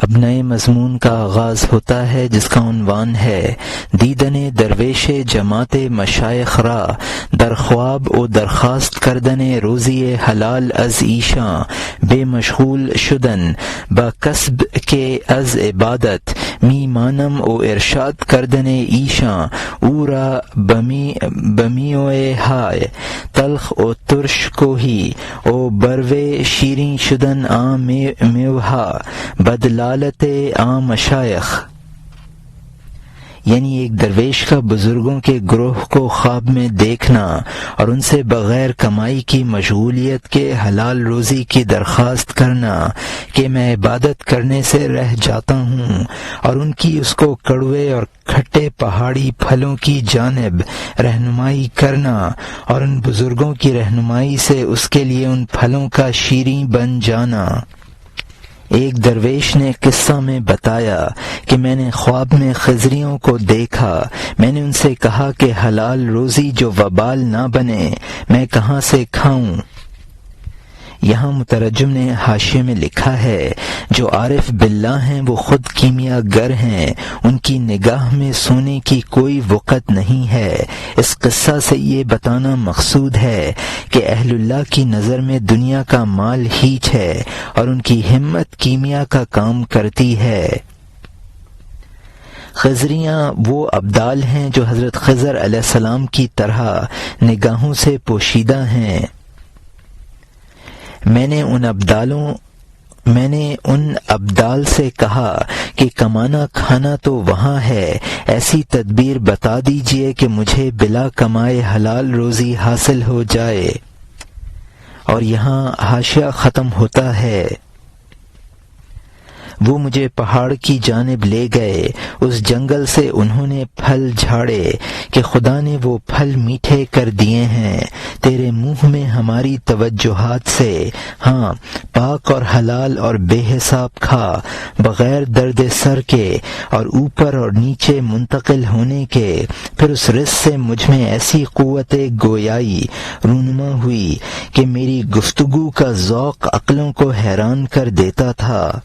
اب نئے مضمون کا آغاز ہوتا ہے جس کا عنوان ہے دیدن درویش جماعت مشائخ را در خواب و درخواست کردن روزی حلال از ایشاں بے مشغول شدن با کسب کے از عبادت می مانم و ارشاد کردن ایشاں او را بمیوئے ہائے تلخ و ترش کو ہی او بروے شیریں شدن آ میوہا بدلالت عام مشائخ، یعنی ایک درویش کا بزرگوں کے گروہ کو خواب میں دیکھنا اور ان سے بغیر کمائی کی مشغولیت کے حلال روزی کی درخواست کرنا کہ میں عبادت کرنے سے رہ جاتا ہوں، اور ان کی اس کو کڑوے اور کھٹے پہاڑی پھلوں کی جانب رہنمائی کرنا اور ان بزرگوں کی رہنمائی سے اس کے لیے ان پھلوں کا شیریں بن جانا۔ ایک درویش نے قصہ میں بتایا کہ میں نے خواب میں خضریوں کو دیکھا، میں نے ان سے کہا کہ حلال روزی جو وبال نہ بنے میں کہاں سے کھاؤں؟ یہاں مترجم نے حاشیے میں لکھا ہے جو عارف باللہ ہیں وہ خود کیمیا گر ہیں، ان کی نگاہ میں سونے کی کوئی وقت نہیں ہے۔ اس قصہ سے یہ بتانا مقصود ہے کہ اہل اللہ کی نظر میں دنیا کا مال ہیچ ہے اور ان کی ہمت کیمیا کا کام کرتی ہے۔ خضریاں وہ ابدال ہیں جو حضرت خضر علیہ السلام کی طرح نگاہوں سے پوشیدہ ہیں۔ میں نے ان ابدال سے کہا کہ کمانا کھانا تو وہاں ہے، ایسی تدبیر بتا دیجئے کہ مجھے بلا کمائے حلال روزی حاصل ہو جائے۔ اور یہاں حاشیہ ختم ہوتا ہے۔ وہ مجھے پہاڑ کی جانب لے گئے، اس جنگل سے انہوں نے پھل جھاڑے کہ خدا نے وہ پھل میٹھے کر دیے ہیں تیرے منہ میں ہماری توجہات سے، ہاں پاک اور حلال اور بے حساب کھا بغیر درد سر کے اور اوپر اور نیچے منتقل ہونے کے۔ پھر اس رزق سے مجھ میں ایسی قوت گویائی رونما ہوئی کہ میری گفتگو کا ذوق عقلوں کو حیران کر دیتا تھا۔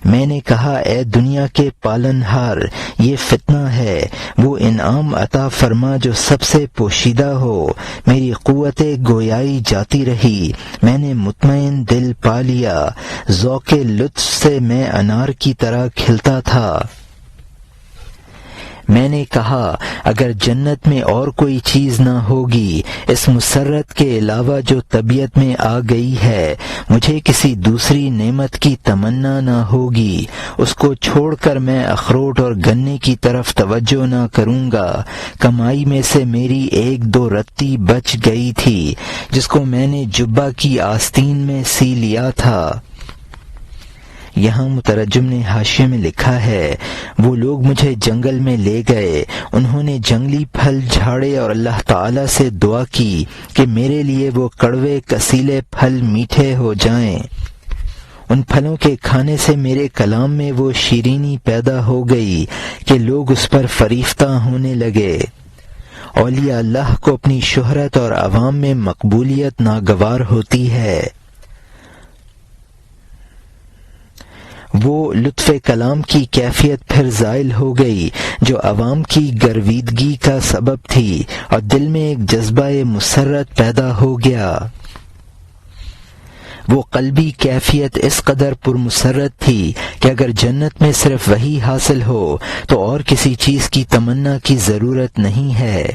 میں نے کہا اے دنیا کے پالن ہار، یہ فتنہ ہے، وہ انعام عطا فرما جو سب سے پوشیدہ ہو۔ میری قوت گویائی جاتی رہی، میں نے مطمئن دل پا لیا، ذوق لطف سے میں انار کی طرح کھلتا تھا۔ میں نے کہا اگر جنت میں اور کوئی چیز نہ ہوگی اس مسرت کے علاوہ جو طبیعت میں آ گئی ہے، مجھے کسی دوسری نعمت کی تمنا نہ ہوگی، اس کو چھوڑ کر میں اخروٹ اور گنے کی طرف توجہ نہ کروں گا۔ کمائی میں سے میری ایک دو رتی بچ گئی تھی جس کو میں نے جبہ کی آستین میں سی لیا تھا۔ یہاں مترجم نے حاشیے میں لکھا ہے وہ لوگ مجھے جنگل میں لے گئے، انہوں نے جنگلی پھل جھاڑے اور اللہ تعالی سے دعا کی کہ میرے لیے وہ کڑوے کسیلے پھل میٹھے ہو جائیں۔ ان پھلوں کے کھانے سے میرے کلام میں وہ شیرینی پیدا ہو گئی کہ لوگ اس پر فریفتہ ہونے لگے۔ اولیاء اللہ کو اپنی شہرت اور عوام میں مقبولیت ناگوار ہوتی ہے۔ وہ لطف کلام کی کیفیت پھر زائل ہو گئی جو عوام کی گرویدگی کا سبب تھی، اور دل میں ایک جذبہ مسرت پیدا ہو گیا۔ وہ قلبی کیفیت اس قدر پرمسرت تھی کہ اگر جنت میں صرف وہی حاصل ہو تو اور کسی چیز کی تمنا کی ضرورت نہیں ہے۔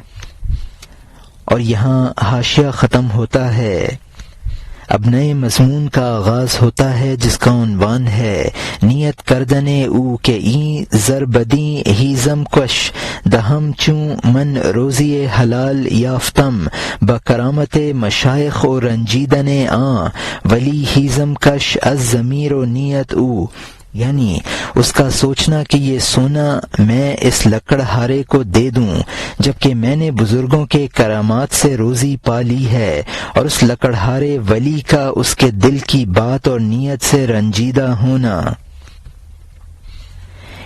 اور یہاں حاشیہ ختم ہوتا ہے۔ اب نئے مضمون کا آغاز ہوتا ہے جس کا عنوان ہے نیت کردن او کہ این زربدیں ہیزم کش دہم چوں من روزی حلال یافتم بکرامت مشائخ و رنجیدن آں ولی ہیزم کش از ضمیر و نیت او، یعنی اس کا سوچنا کہ یہ سونا میں اس لکڑہارے کو دے دوں جبکہ میں نے بزرگوں کے کرامات سے روزی پا لی ہے، اور اس لکڑہارے ولی کا اس کے دل کی بات اور نیت سے رنجیدہ ہونا۔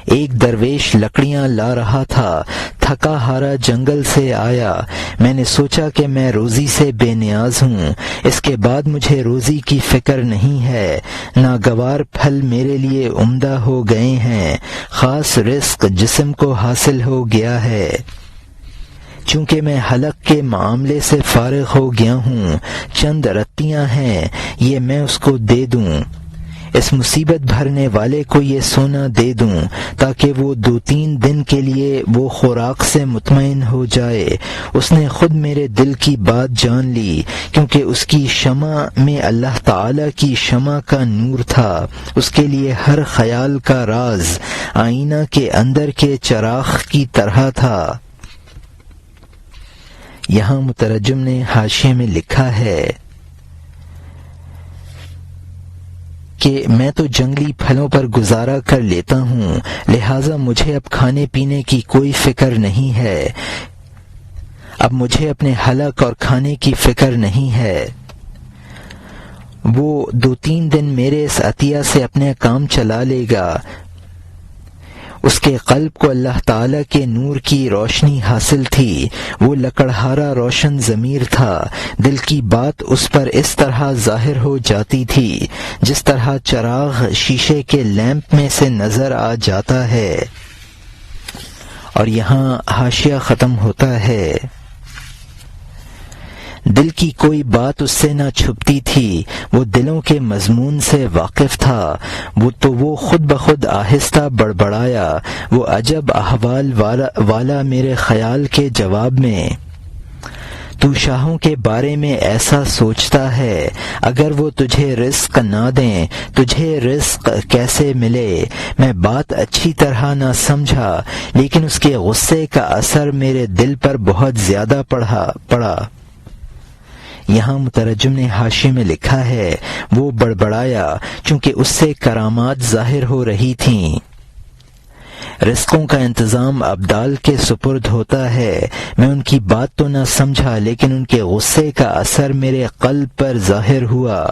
ایک درویش لکڑیاں لا رہا تھا، تھکا ہارا جنگل سے آیا۔ میں نے سوچا کہ میں روزی سے بے نیاز ہوں، اس کے بعد مجھے روزی کی فکر نہیں ہے۔ ناگوار پھل میرے لیے عمدہ ہو گئے ہیں، خاص رزق جسم کو حاصل ہو گیا ہے۔ چونکہ میں حلق کے معاملے سے فارغ ہو گیا ہوں، چند رتیاں ہیں، یہ میں اس کو دے دوں، اس مصیبت بھرنے والے کو یہ سونا دے دوں تاکہ وہ 2-3 دن کے لیے وہ خوراک سے مطمئن ہو جائے۔ اس نے خود میرے دل کی بات جان لی، کیونکہ اس کی شمع میں اللہ تعالی کی شمع کا نور تھا۔ اس کے لیے ہر خیال کا راز آئینہ کے اندر کے چراغ کی طرح تھا۔ یہاں مترجم نے حاشیے میں لکھا ہے کہ میں تو جنگلی پھلوں پر گزارا کر لیتا ہوں، لہٰذا مجھے اب کھانے پینے کی کوئی فکر نہیں ہے، اب مجھے اپنے حلق اور کھانے کی فکر نہیں ہے۔ وہ 2-3 دن میرے اس عطیہ سے اپنے کام چلا لے گا۔ اس کے قلب کو اللہ تعالی کے نور کی روشنی حاصل تھی، وہ لکڑہارا روشن ضمیر تھا، دل کی بات اس پر اس طرح ظاہر ہو جاتی تھی جس طرح چراغ شیشے کے لیمپ میں سے نظر آ جاتا ہے۔ اور یہاں حاشیہ ختم ہوتا ہے۔ دل کی کوئی بات اس سے نہ چھپتی تھی، وہ دلوں کے مضمون سے واقف تھا، وہ خود بخود آہستہ بڑبڑایا، وہ عجب احوال والا میرے خیال کے جواب میں، تو شاہوں کے بارے میں ایسا سوچتا ہے، اگر وہ تجھے رزق نہ دیں تجھے رزق کیسے ملے؟ میں بات اچھی طرح نہ سمجھا، لیکن اس کے غصے کا اثر میرے دل پر بہت زیادہ پڑا۔ یہاں مترجم نے حاشیے میں لکھا ہے، وہ بڑبڑایا چونکہ اس سے کرامات ظاہر ہو رہی تھیں۔ رزقوں کا انتظام ابدال کے سپرد ہوتا ہے، میں ان کی بات تو نہ سمجھا، لیکن ان کے غصے کا اثر میرے قلب پر ظاہر ہوا۔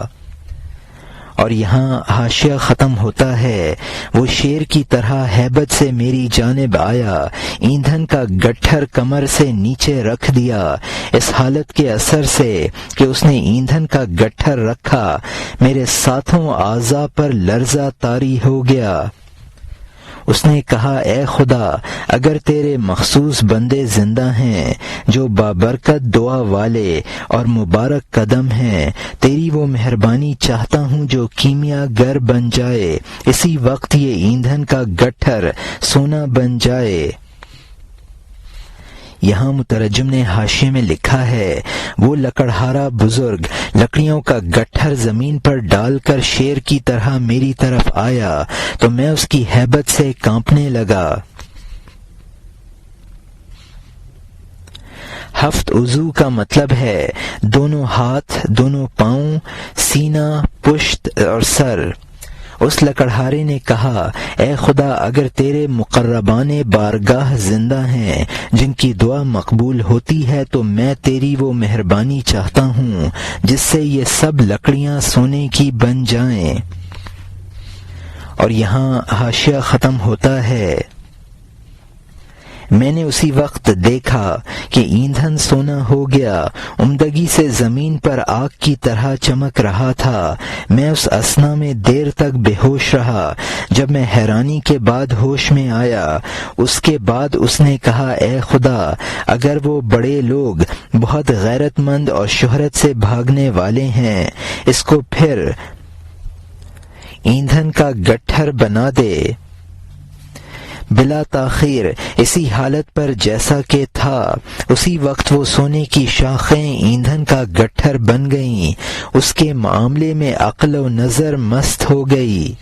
اور یہاں حاشیہ ختم ہوتا ہے۔ وہ شیر کی طرح ہیبت سے میری جانب آیا، ایندھن کا گٹھر کمر سے نیچے رکھ دیا۔ اس حالت کے اثر سے کہ اس نے ایندھن کا گٹھر رکھا، میرے ساتھوں اعضاء پر لرزہ طاری ہو گیا۔ اس نے کہا، اے خدا، اگر تیرے مخصوص بندے زندہ ہیں جو بابرکت دعا والے اور مبارک قدم ہیں، تیری وہ مہربانی چاہتا ہوں جو کیمیا گر بن جائے، اسی وقت یہ ایندھن کا گٹھر سونا بن جائے۔ یہاں مترجم نے حاشیے میں لکھا ہے، وہ لکڑہارا بزرگ لکڑیوں کا گٹھر زمین پر ڈال کر شیر کی طرح میری طرف آیا تو میں اس کی ہیبت سے کانپنے لگا۔ ہفت عضو کا مطلب ہے دونوں ہاتھ، دونوں پاؤں، سینہ، پشت اور سر۔ اس لکڑہارے نے کہا، اے خدا، اگر تیرے مقربان بارگاہ زندہ ہیں جن کی دعا مقبول ہوتی ہے تو میں تیری وہ مہربانی چاہتا ہوں جس سے یہ سب لکڑیاں سونے کی بن جائیں۔ اور یہاں حاشیہ ختم ہوتا ہے۔ میں نے اسی وقت دیکھا کہ ایندھن سونا ہو گیا، عمدگی سے زمین پر آگ کی طرح چمک رہا تھا۔ میں اس اثنا میں دیر تک بے ہوش رہا، جب میں حیرانی کے بعد ہوش میں آیا۔ اس کے بعد اس نے کہا، اے خدا، اگر وہ بڑے لوگ بہت غیرت مند اور شہرت سے بھاگنے والے ہیں، اس کو پھر ایندھن کا گٹھر بنا دے بلا تاخیر، اسی حالت پر جیسا کہ تھا۔ اسی وقت وہ سونے کی شاخیں ایندھن کا گٹھر بن گئیں، اس کے معاملے میں عقل و نظر مست ہو گئی۔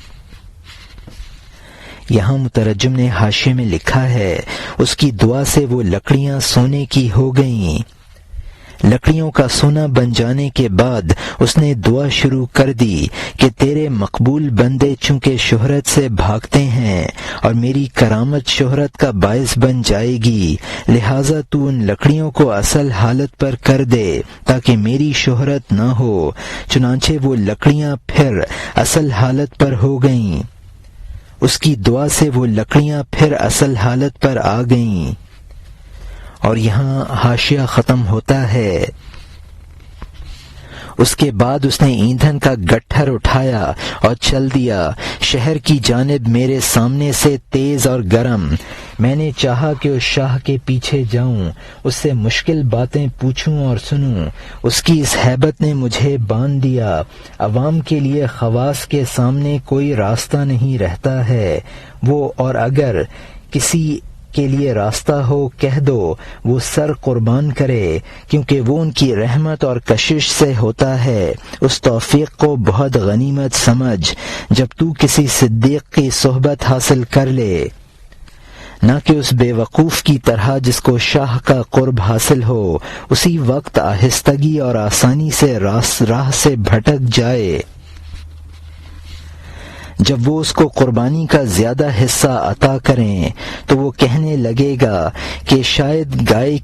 یہاں مترجم نے حاشیے میں لکھا ہے، اس کی دعا سے وہ لکڑیاں سونے کی ہو گئیں۔ لکڑیوں کا سونا بن جانے کے بعد اس نے دعا شروع کر دی کہ تیرے مقبول بندے چونکہ شہرت سے بھاگتے ہیں اور میری کرامت شہرت کا باعث بن جائے گی، لہٰذا تو ان لکڑیوں کو اصل حالت پر کر دے تاکہ میری شہرت نہ ہو۔ چنانچہ وہ لکڑیاں پھر اصل حالت پر ہو گئیں۔ اس کی دعا سے وہ لکڑیاں پھر اصل حالت پر آ گئیں۔ اور یہاں حاشیہ ختم ہوتا ہے۔ اس کے بعد اس نے ایندھن کا گٹھر اٹھایا اور چل دیا شہر کی جانب میرے سامنے سے تیز اور گرم۔ میں نے چاہا کہ اس شاہ کے پیچھے جاؤں، اس سے مشکل باتیں پوچھوں اور سنوں۔ اس کی اس ہیبت نے مجھے باندھ دیا۔ عوام کے لیے خواص کے سامنے کوئی راستہ نہیں رہتا ہے، وہ اور اگر کسی کے لیے راستہ ہو کہہ دو وہ سر قربان کرے، کیونکہ وہ ان کی رحمت اور کشش سے ہوتا ہے۔ اس توفیق کو بہت غنیمت سمجھ جب تو کسی صدیق کی صحبت حاصل کر لے، نہ کہ اس بے وقوف کی طرح جس کو شاہ کا قرب حاصل ہو اسی وقت آہستگی اور آسانی سے راہ سے بھٹک جائے۔ جب وہ اس کو قربانی کا زیادہ حصہ عطا کریں تو وہ کہنے لگے گا کہ شاید گائے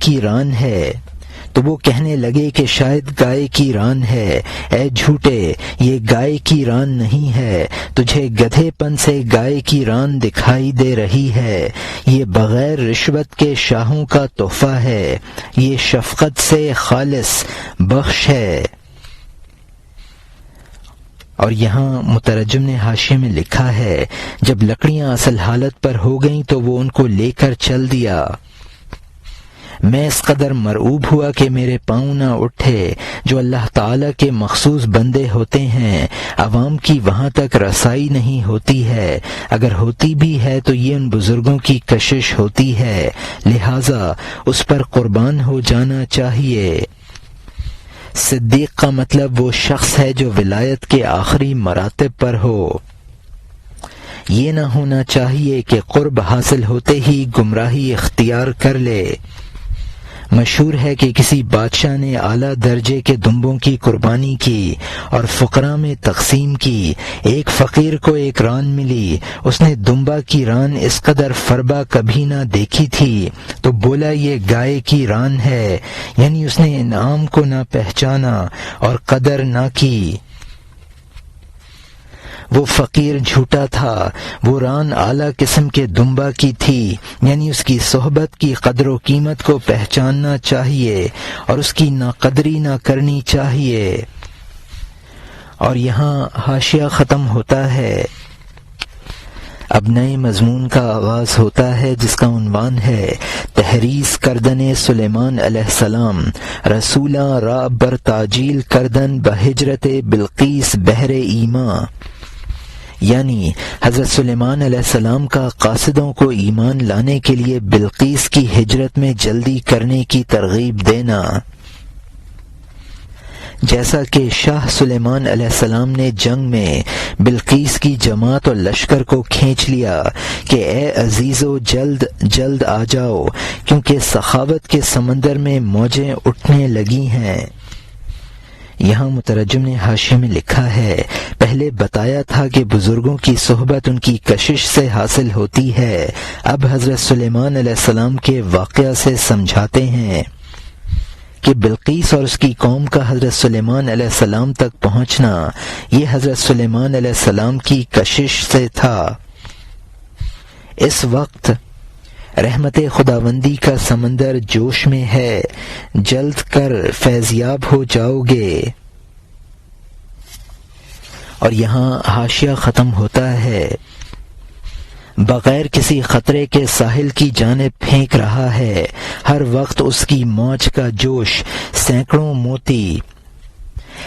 کی ران ہے، اے جھوٹے یہ گائے کی ران نہیں ہے، تجھے گدھے پن سے گائے کی ران دکھائی دے رہی ہے، یہ بغیر رشوت کے شاہوں کا تحفہ ہے، یہ شفقت سے خالص بخش ہے۔ اور یہاں مترجم نے حاشیے میں لکھا ہے جب لکڑیاں اصل حالت پر ہو گئیں تو وہ ان کو لے کر چل دیا۔ میں اس قدر مرعوب ہوا کہ میرے پاؤں نہ اٹھے۔ جو اللہ تعالیٰ کے مخصوص بندے ہوتے ہیں عوام کی وہاں تک رسائی نہیں ہوتی ہے، اگر ہوتی بھی ہے تو یہ ان بزرگوں کی کشش ہوتی ہے، لہٰذا اس پر قربان ہو جانا چاہیے۔ صدیق کا مطلب وہ شخص ہے جو ولایت کے آخری مراتب پر ہو۔ یہ نہ ہونا چاہیے کہ قرب حاصل ہوتے ہی گمراہی اختیار کر لے۔ مشہور ہے کہ کسی بادشاہ نے اعلیٰ درجے کے دمبوں کی قربانی کی اور فقراء میں تقسیم کی۔ ایک فقیر کو ایک ران ملی، اس نے دمبا کی ران اس قدر فربا کبھی نہ دیکھی تھی، تو بولا یہ گائے کی ران ہے، یعنی اس نے انعام کو نہ پہچانا اور قدر نہ کی۔ وہ فقیر جھوٹا تھا، وہ ران اعلیٰ قسم کے دمبا کی تھی، یعنی اس کی صحبت کی قدر و قیمت کو پہچاننا چاہیے اور اس کی ناقدری نہ کرنی چاہیے۔ اور یہاں حاشیہ ختم ہوتا ہے۔ اب نئے مضمون کا آغاز ہوتا ہے جس کا عنوان ہے تحریض کردن سلیمان علیہ السلام رسولہ را بر تاجیل کردن بہجرت بلقیس بحر ایما، یعنی حضرت سلیمان علیہ السلام کا قاصدوں کو ایمان لانے کے لیے بلقیس کی ہجرت میں جلدی کرنے کی ترغیب دینا۔ جیسا کہ شاہ سلیمان علیہ السلام نے جنگ میں بلقیس کی جماعت اور لشکر کو کھینچ لیا کہ اے عزیزو جلد جلد آ جاؤ، کیونکہ سخاوت کے سمندر میں موجیں اٹھنے لگی ہیں۔ یہاں مترجم نے حاشیے میں لکھا ہے پہلے بتایا تھا کہ بزرگوں کی صحبت ان کی کشش سے حاصل ہوتی ہے، اب حضرت سلیمان علیہ السلام کے واقعہ سے سمجھاتے ہیں کہ بلقیس اور اس کی قوم کا حضرت سلیمان علیہ السلام تک پہنچنا یہ حضرت سلیمان علیہ السلام کی کشش سے تھا۔ اس وقت رحمت خداوندی کا سمندر جوش میں ہے، جلد کر فیضیاب ہو جاؤ گے۔ اور یہاں حاشیہ ختم ہوتا ہے۔ بغیر کسی خطرے کے ساحل کی جانب پھینک رہا ہے، ہر وقت اس کی موج کا جوش سینکڑوں موتی۔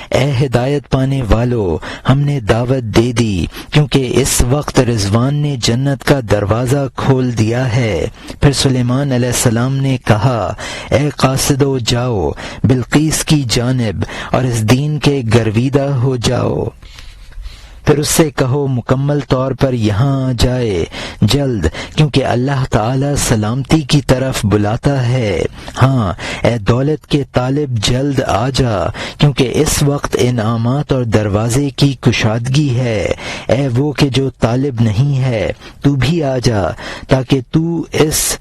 اے ہدایت پانے والو، ہم نے دعوت دے دی، کیونکہ اس وقت رضوان نے جنت کا دروازہ کھول دیا ہے۔ پھر سلیمان علیہ السلام نے کہا اے قاصدو جاؤ بلقیس کی جانب اور اس دین کے گرویدہ ہو جاؤ۔ پھر اس سے کہو مکمل طور پر یہاں آ جائے جلد، کیونکہ اللہ تعالی سلامتی کی طرف بلاتا ہے۔ ہاں اے دولت کے طالب جلد آ جا، کیونکہ اس وقت انعامات اور دروازے کی کشادگی ہے۔ اے وہ کہ جو طالب نہیں ہے تو بھی آ جا، تاکہ تو اس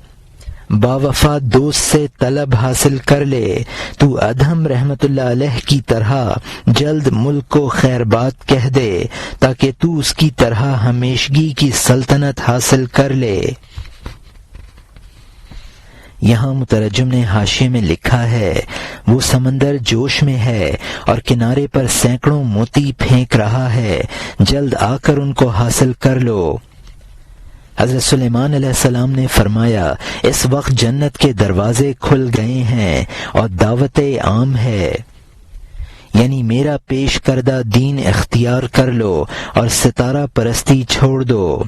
باوفا دوست سے طلب حاصل کر لے، تو ادہم رحمت اللہ علیہ کی طرح جلد ملک کو خیر بات کہہ دے تاکہ تو اس کی طرح ہمیشگی کی سلطنت حاصل کر لے۔ یہاں مترجم نے حاشیے میں لکھا ہے، وہ سمندر جوش میں ہے اور کنارے پر سینکڑوں موتی پھینک رہا ہے، جلد آ کر ان کو حاصل کر لو۔ حضرت سلیمان علیہ السلام نے فرمایا، اس وقت جنت کے دروازے کھل گئے ہیں اور دعوت عام ہے، یعنی میرا پیش کردہ دین اختیار کر لو اور ستارہ پرستی چھوڑ دو۔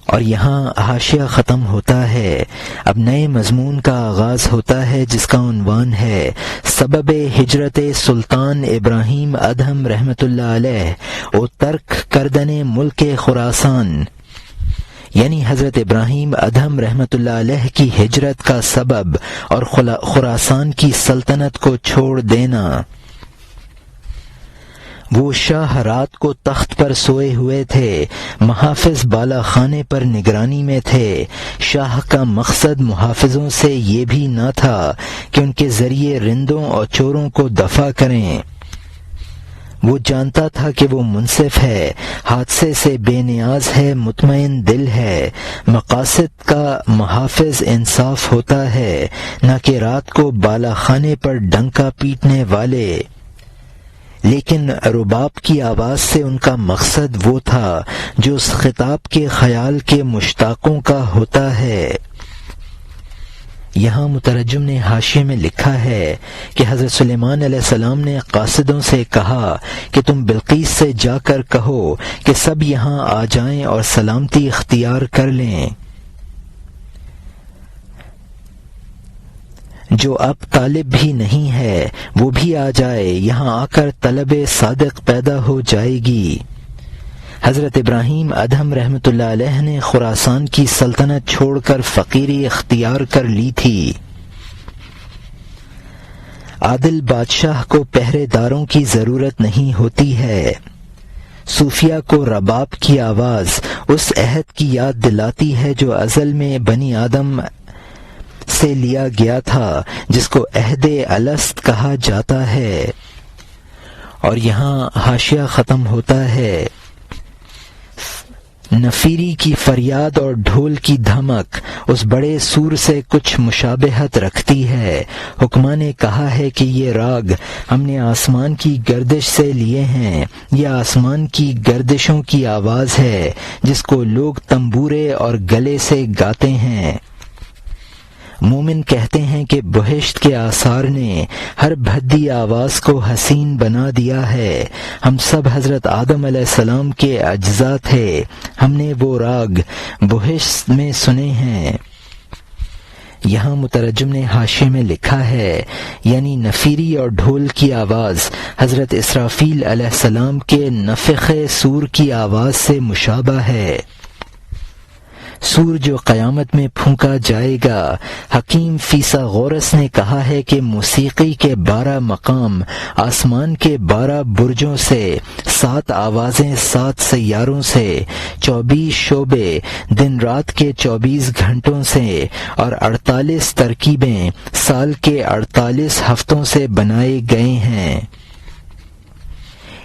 اور یہاں حاشیہ ختم ہوتا ہے، اب نئے مضمون کا آغاز ہوتا ہے جس کا عنوان ہے سبب ہجرت سلطان ابراہیم ادہم رحمت اللہ علیہ و ترک کردن ملک خراسان، یعنی حضرت ابراہیم ادہم رحمت اللہ علیہ کی ہجرت کا سبب اور خراسان کی سلطنت کو چھوڑ دینا۔ وہ شاہ رات کو تخت پر سوئے ہوئے تھے، محافظ بالا خانے پر نگرانی میں تھے۔ شاہ کا مقصد محافظوں سے یہ بھی نہ تھا کہ ان کے ذریعے رندوں اور چوروں کو دفع کریں، وہ جانتا تھا کہ وہ منصف ہے، حادثے سے بے نیاز ہے، مطمئن دل ہے۔ مقاصد کا محافظ انصاف ہوتا ہے، نہ کہ رات کو بالا خانے پر ڈنکا پیٹنے والے۔ لیکن رباب کی آواز سے ان کا مقصد وہ تھا جو اس خطاب کے خیال کے مشتاقوں کا ہوتا ہے۔ یہاں مترجم نے حاشیے میں لکھا ہے کہ حضرت سلیمان علیہ السلام نے قاصدوں سے کہا کہ تم بلقیس سے جا کر کہو کہ سب یہاں آ جائیں اور سلامتی اختیار کر لیں۔ جو اب طالب بھی نہیں ہے وہ بھی آ جائے، یہاں آ کر طلب صادق پیدا ہو جائے گی۔ حضرت ابراہیم ادہم رحمت اللہ علیہ نے خراسان کی سلطنت چھوڑ کر فقیری اختیار کر لی تھی۔ عادل بادشاہ کو پہرے داروں کی ضرورت نہیں ہوتی ہے۔ صوفیہ کو رباب کی آواز اس عہد کی یاد دلاتی ہے جو ازل میں بنی آدم سے لیا گیا تھا، جس کو عہد الست کہا جاتا ہے۔ اور یہاں حاشیہ ختم ہوتا ہے، نفیری کی فریاد اور ڈھول کی دھمک اس بڑے سور سے کچھ مشابہت رکھتی ہے۔ حکما نے کہا ہے کہ یہ راگ ہم نے آسمان کی گردش سے لیے ہیں، یہ آسمان کی گردشوں کی آواز ہے جس کو لوگ تنبورے اور گلے سے گاتے ہیں۔ مومن کہتے ہیں کہ بہشت کے آثار نے ہر بھدی آواز کو حسین بنا دیا ہے۔ ہم سب حضرت آدم علیہ السلام کے اجزاء تھے، ہم نے وہ راگ بہشت میں سنے ہیں۔ یہاں مترجم نے حاشیے میں لکھا ہے، یعنی نفیری اور ڈھول کی آواز حضرت اسرافیل علیہ السلام کے نفخ صور کی آواز سے مشابہ ہے۔ سور جو قیامت میں پھونکا جائے گا۔ حکیم فیثاغورس نے کہا ہے کہ موسیقی کے 12 مقام، آسمان کے 12 برجوں سے، 7 آوازیں 7 سیاروں سے، 24 شعبے دن رات کے 24 گھنٹوں سے اور 48 ترکیبیں سال کے 48 ہفتوں سے بنائے گئے ہیں۔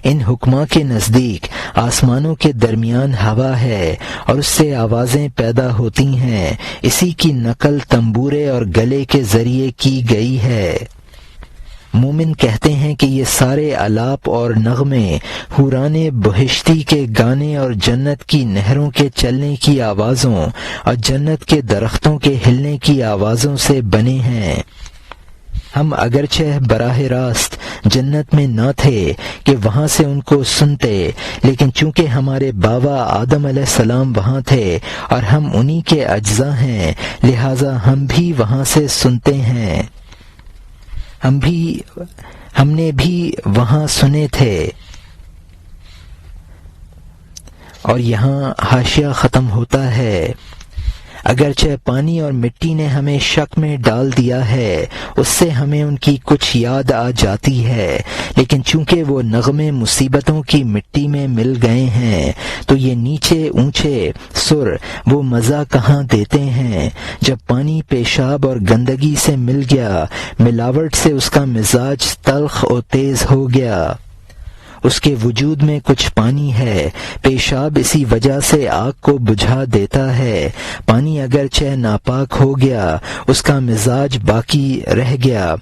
ان حکما کے نزدیک آسمانوں کے درمیان ہوا ہے اور اس سے آوازیں پیدا ہوتی ہیں، اسی کی نقل تنبورے اور گلے کے ذریعے کی گئی ہے۔ مومن کہتے ہیں کہ یہ سارے آلاپ اور نغمے حوران بہشتی کے گانے اور جنت کی نہروں کے چلنے کی آوازوں اور جنت کے درختوں کے ہلنے کی آوازوں سے بنے ہیں۔ ہم اگرچہ براہ راست جنت میں نہ تھے کہ وہاں سے ان کو سنتے، لیکن چونکہ ہمارے بابا آدم علیہ السلام وہاں تھے اور ہم انہی کے اجزاء ہیں، لہٰذا ہم بھی وہاں سے سنتے ہیں۔ ہم نے بھی وہاں سنے تھے۔ اور یہاں حاشیہ ختم ہوتا ہے، اگرچہ پانی اور مٹی نے ہمیں شک میں ڈال دیا ہے، اس سے ہمیں ان کی کچھ یاد آ جاتی ہے، لیکن چونکہ وہ نغمے مصیبتوں کی مٹی میں مل گئے ہیں تو یہ نیچے اونچے سر وہ مزہ کہاں دیتے ہیں۔ جب پانی پیشاب اور گندگی سے مل گیا، ملاوٹ سے اس کا مزاج تلخ اور تیز ہو گیا۔ اس کے وجود میں کچھ پانی ہے، پیشاب اسی وجہ سے آگ کو بجھا دیتا ہے۔ پانی اگرچہ ناپاک ہو گیا، اس کا مزاج باقی رہ گیا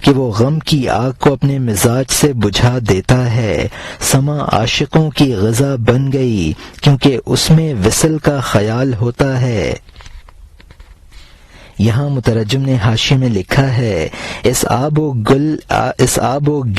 کہ وہ غم کی آگ کو اپنے مزاج سے بجھا دیتا ہے۔ سما عاشقوں کی غذا بن گئی کیونکہ اس میں وصل کا خیال ہوتا ہے۔ یہاں مترجم نے حاشیے میں لکھا ہے، اس آب و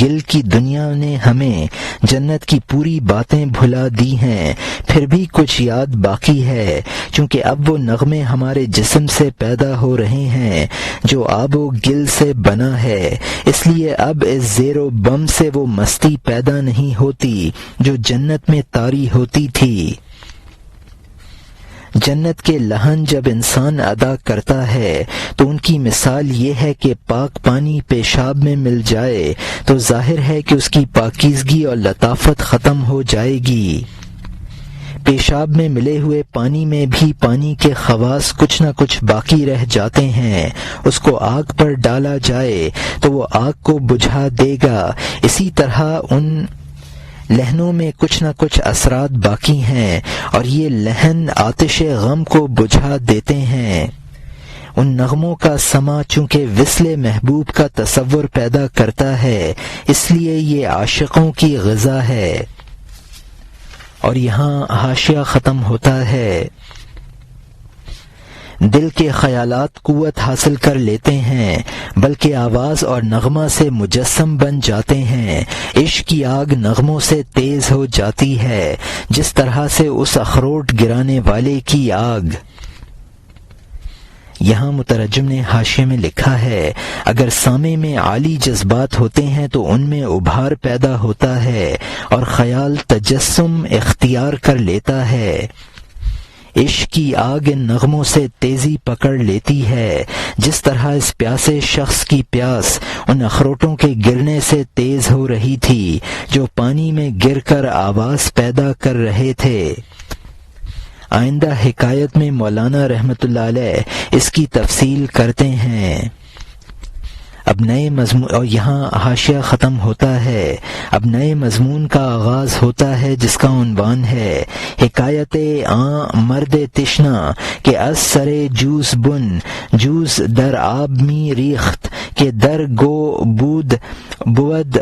گل کی دنیا نے ہمیں جنت کی پوری باتیں بھلا دی ہیں، پھر بھی کچھ یاد باقی ہے، چونکہ اب وہ نغمے ہمارے جسم سے پیدا ہو رہے ہیں جو آب و گل سے بنا ہے، اس لیے اب اس زیر و بم سے وہ مستی پیدا نہیں ہوتی جو جنت میں طاری ہوتی تھی۔ جنت کے لہن جب انسان ادا کرتا ہے تو ان کی مثال یہ ہے کہ پاک پانی پیشاب میں مل جائے تو ظاہر ہے کہ اس کی پاکیزگی اور لطافت ختم ہو جائے گی۔ پیشاب میں ملے ہوئے پانی میں بھی پانی کے خواص کچھ نہ کچھ باقی رہ جاتے ہیں، اس کو آگ پر ڈالا جائے تو وہ آگ کو بجھا دے گا۔ اسی طرح ان لہنوں میں کچھ نہ کچھ اثرات باقی ہیں اور یہ لہن آتش غم کو بجھا دیتے ہیں۔ ان نغموں کا سما چونکہ وصل محبوب کا تصور پیدا کرتا ہے، اس لیے یہ عاشقوں کی غذا ہے۔ اور یہاں حاشیہ ختم ہوتا ہے۔ دل کے خیالات قوت حاصل کر لیتے ہیں بلکہ آواز اور نغمہ سے مجسم بن جاتے ہیں۔ عشق کی آگ نغموں سے تیز ہو جاتی ہے جس طرح سے اس اخروٹ گرانے والے کی آگ۔ یہاں مترجم نے حاشیے میں لکھا ہے، اگر سامع میں عالی جذبات ہوتے ہیں تو ان میں ابھار پیدا ہوتا ہے اور خیال تجسم اختیار کر لیتا ہے۔ عشق کی آگ ان نغموں سے تیزی پکڑ لیتی ہے جس طرح اس پیاسے شخص کی پیاس ان اخروٹوں کے گرنے سے تیز ہو رہی تھی جو پانی میں گر کر آواز پیدا کر رہے تھے۔ آئندہ حکایت میں مولانا رحمۃ اللہ علیہ اس کی تفصیل کرتے ہیں۔ اب نئے مضمون، اور یہاں حاشیہ ختم ہوتا ہے۔ اب نئے مضمون کا آغاز ہوتا ہے جس کا عنوان ہے حکایت مرد تشنا کہ از سرے جوز بن جوز در آب می ریخت کہ در گو بود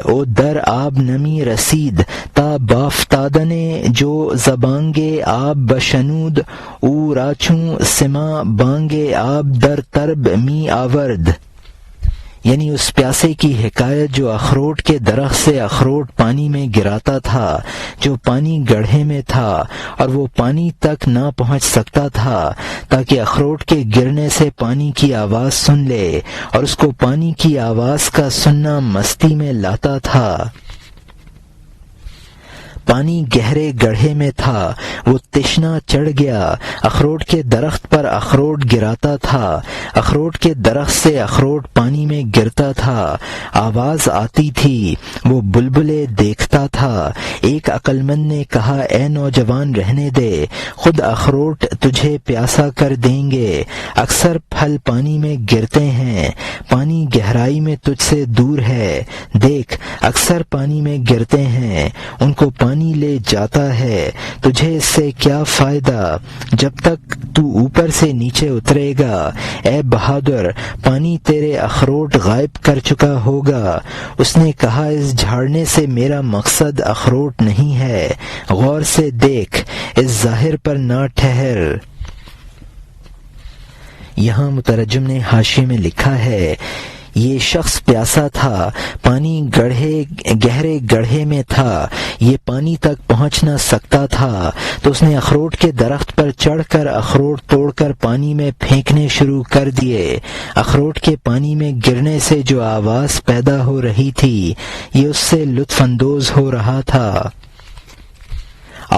او در آب نمی رسید تا بافتادن جو زبانگ آب بشنود او راچوں سما بانگ آب در ترب می آورد۔ یعنی اس پیاسے کی حکایت جو اخروٹ کے درخت سے اخروٹ پانی میں گراتا تھا، جو پانی گڑھے میں تھا اور وہ پانی تک نہ پہنچ سکتا تھا تاکہ اخروٹ کے گرنے سے پانی کی آواز سن لے، اور اس کو پانی کی آواز کا سننا مستی میں لاتا تھا۔ پانی گہرے گڑھے میں تھا، وہ تشنا چڑھ گیا، اخروٹ کے درخت پر اخروٹ گراتا تھا، اخروٹ کے درخت سے اخروٹ پانی میں گرتا تھا، آواز آتی تھی، وہ بلبلے دیکھتا تھا۔ ایک عقل مند نے کہا، اے نوجوان رہنے دے، خود اخروٹ تجھے پیاسا کر دیں گے، اکثر پھل پانی میں گرتے ہیں، پانی گہرائی میں تجھ سے دور ہے، دیکھ اکثر پانی میں گرتے ہیں، ان کو پانی لے جاتا ہے، تجھے اس سے کیا فائدہ جب تک تو اوپر سے نیچے اترے گا، اے بہادر پانی تیرے اخروٹ غائب کر چکا ہوگا۔ اس نے کہا، اس جھاڑنے سے میرا مقصد اخروٹ نہیں ہے، غور سے دیکھ، اس ظاہر پر نہ ٹھہر۔ یہاں مترجم نے حاشیے میں لکھا ہے، یہ شخص پیاسا تھا، پانی گہرے گڑھے میں تھا، یہ پانی تک پہنچ نہ سکتا تھا، تو اس نے اخروٹ کے درخت پر چڑھ کر اخروٹ توڑ کر پانی میں پھینکنے شروع کر دیے۔ اخروٹ کے پانی میں گرنے سے جو آواز پیدا ہو رہی تھی، یہ اس سے لطف اندوز ہو رہا تھا۔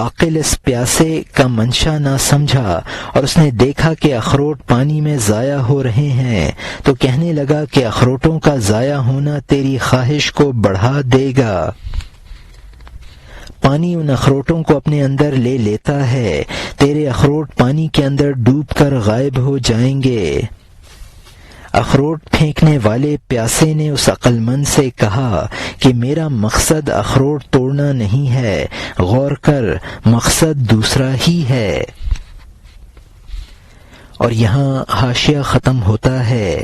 عاقل اس پیاسے کا منشا نہ سمجھا اور اس نے دیکھا کہ اخروٹ پانی میں ضائع ہو رہے ہیں تو کہنے لگا کہ اخروٹوں کا ضائع ہونا تیری خواہش کو بڑھا دے گا۔ پانی ان اخروٹوں کو اپنے اندر لے لیتا ہے، تیرے اخروٹ پانی کے اندر ڈوب کر غائب ہو جائیں گے۔ اخروٹ پھینکنے والے پیاسے نے اس عقل مند سے کہا کہ میرا مقصد اخروٹ توڑنا نہیں ہے، غور کر، مقصد دوسرا ہی ہے۔ اور یہاں حاشیہ ختم ہوتا ہے۔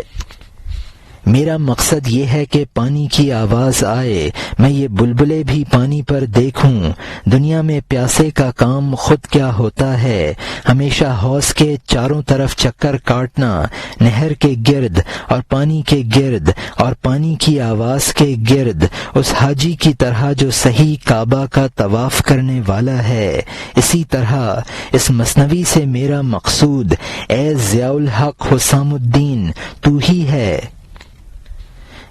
میرا مقصد یہ ہے کہ پانی کی آواز آئے، میں یہ بلبلے بھی پانی پر دیکھوں۔ دنیا میں پیاسے کا کام خود کیا ہوتا ہے، ہمیشہ حوض کے چاروں طرف چکر کاٹنا، نہر کے گرد اور پانی کے گرد اور پانی کی آواز کے گرد، اس حاجی کی طرح جو صحیح کعبہ کا طواف کرنے والا ہے۔ اسی طرح اس مثنوی سے میرا مقصود اے ضیاء الحق حسام الدین تو ہی ہے۔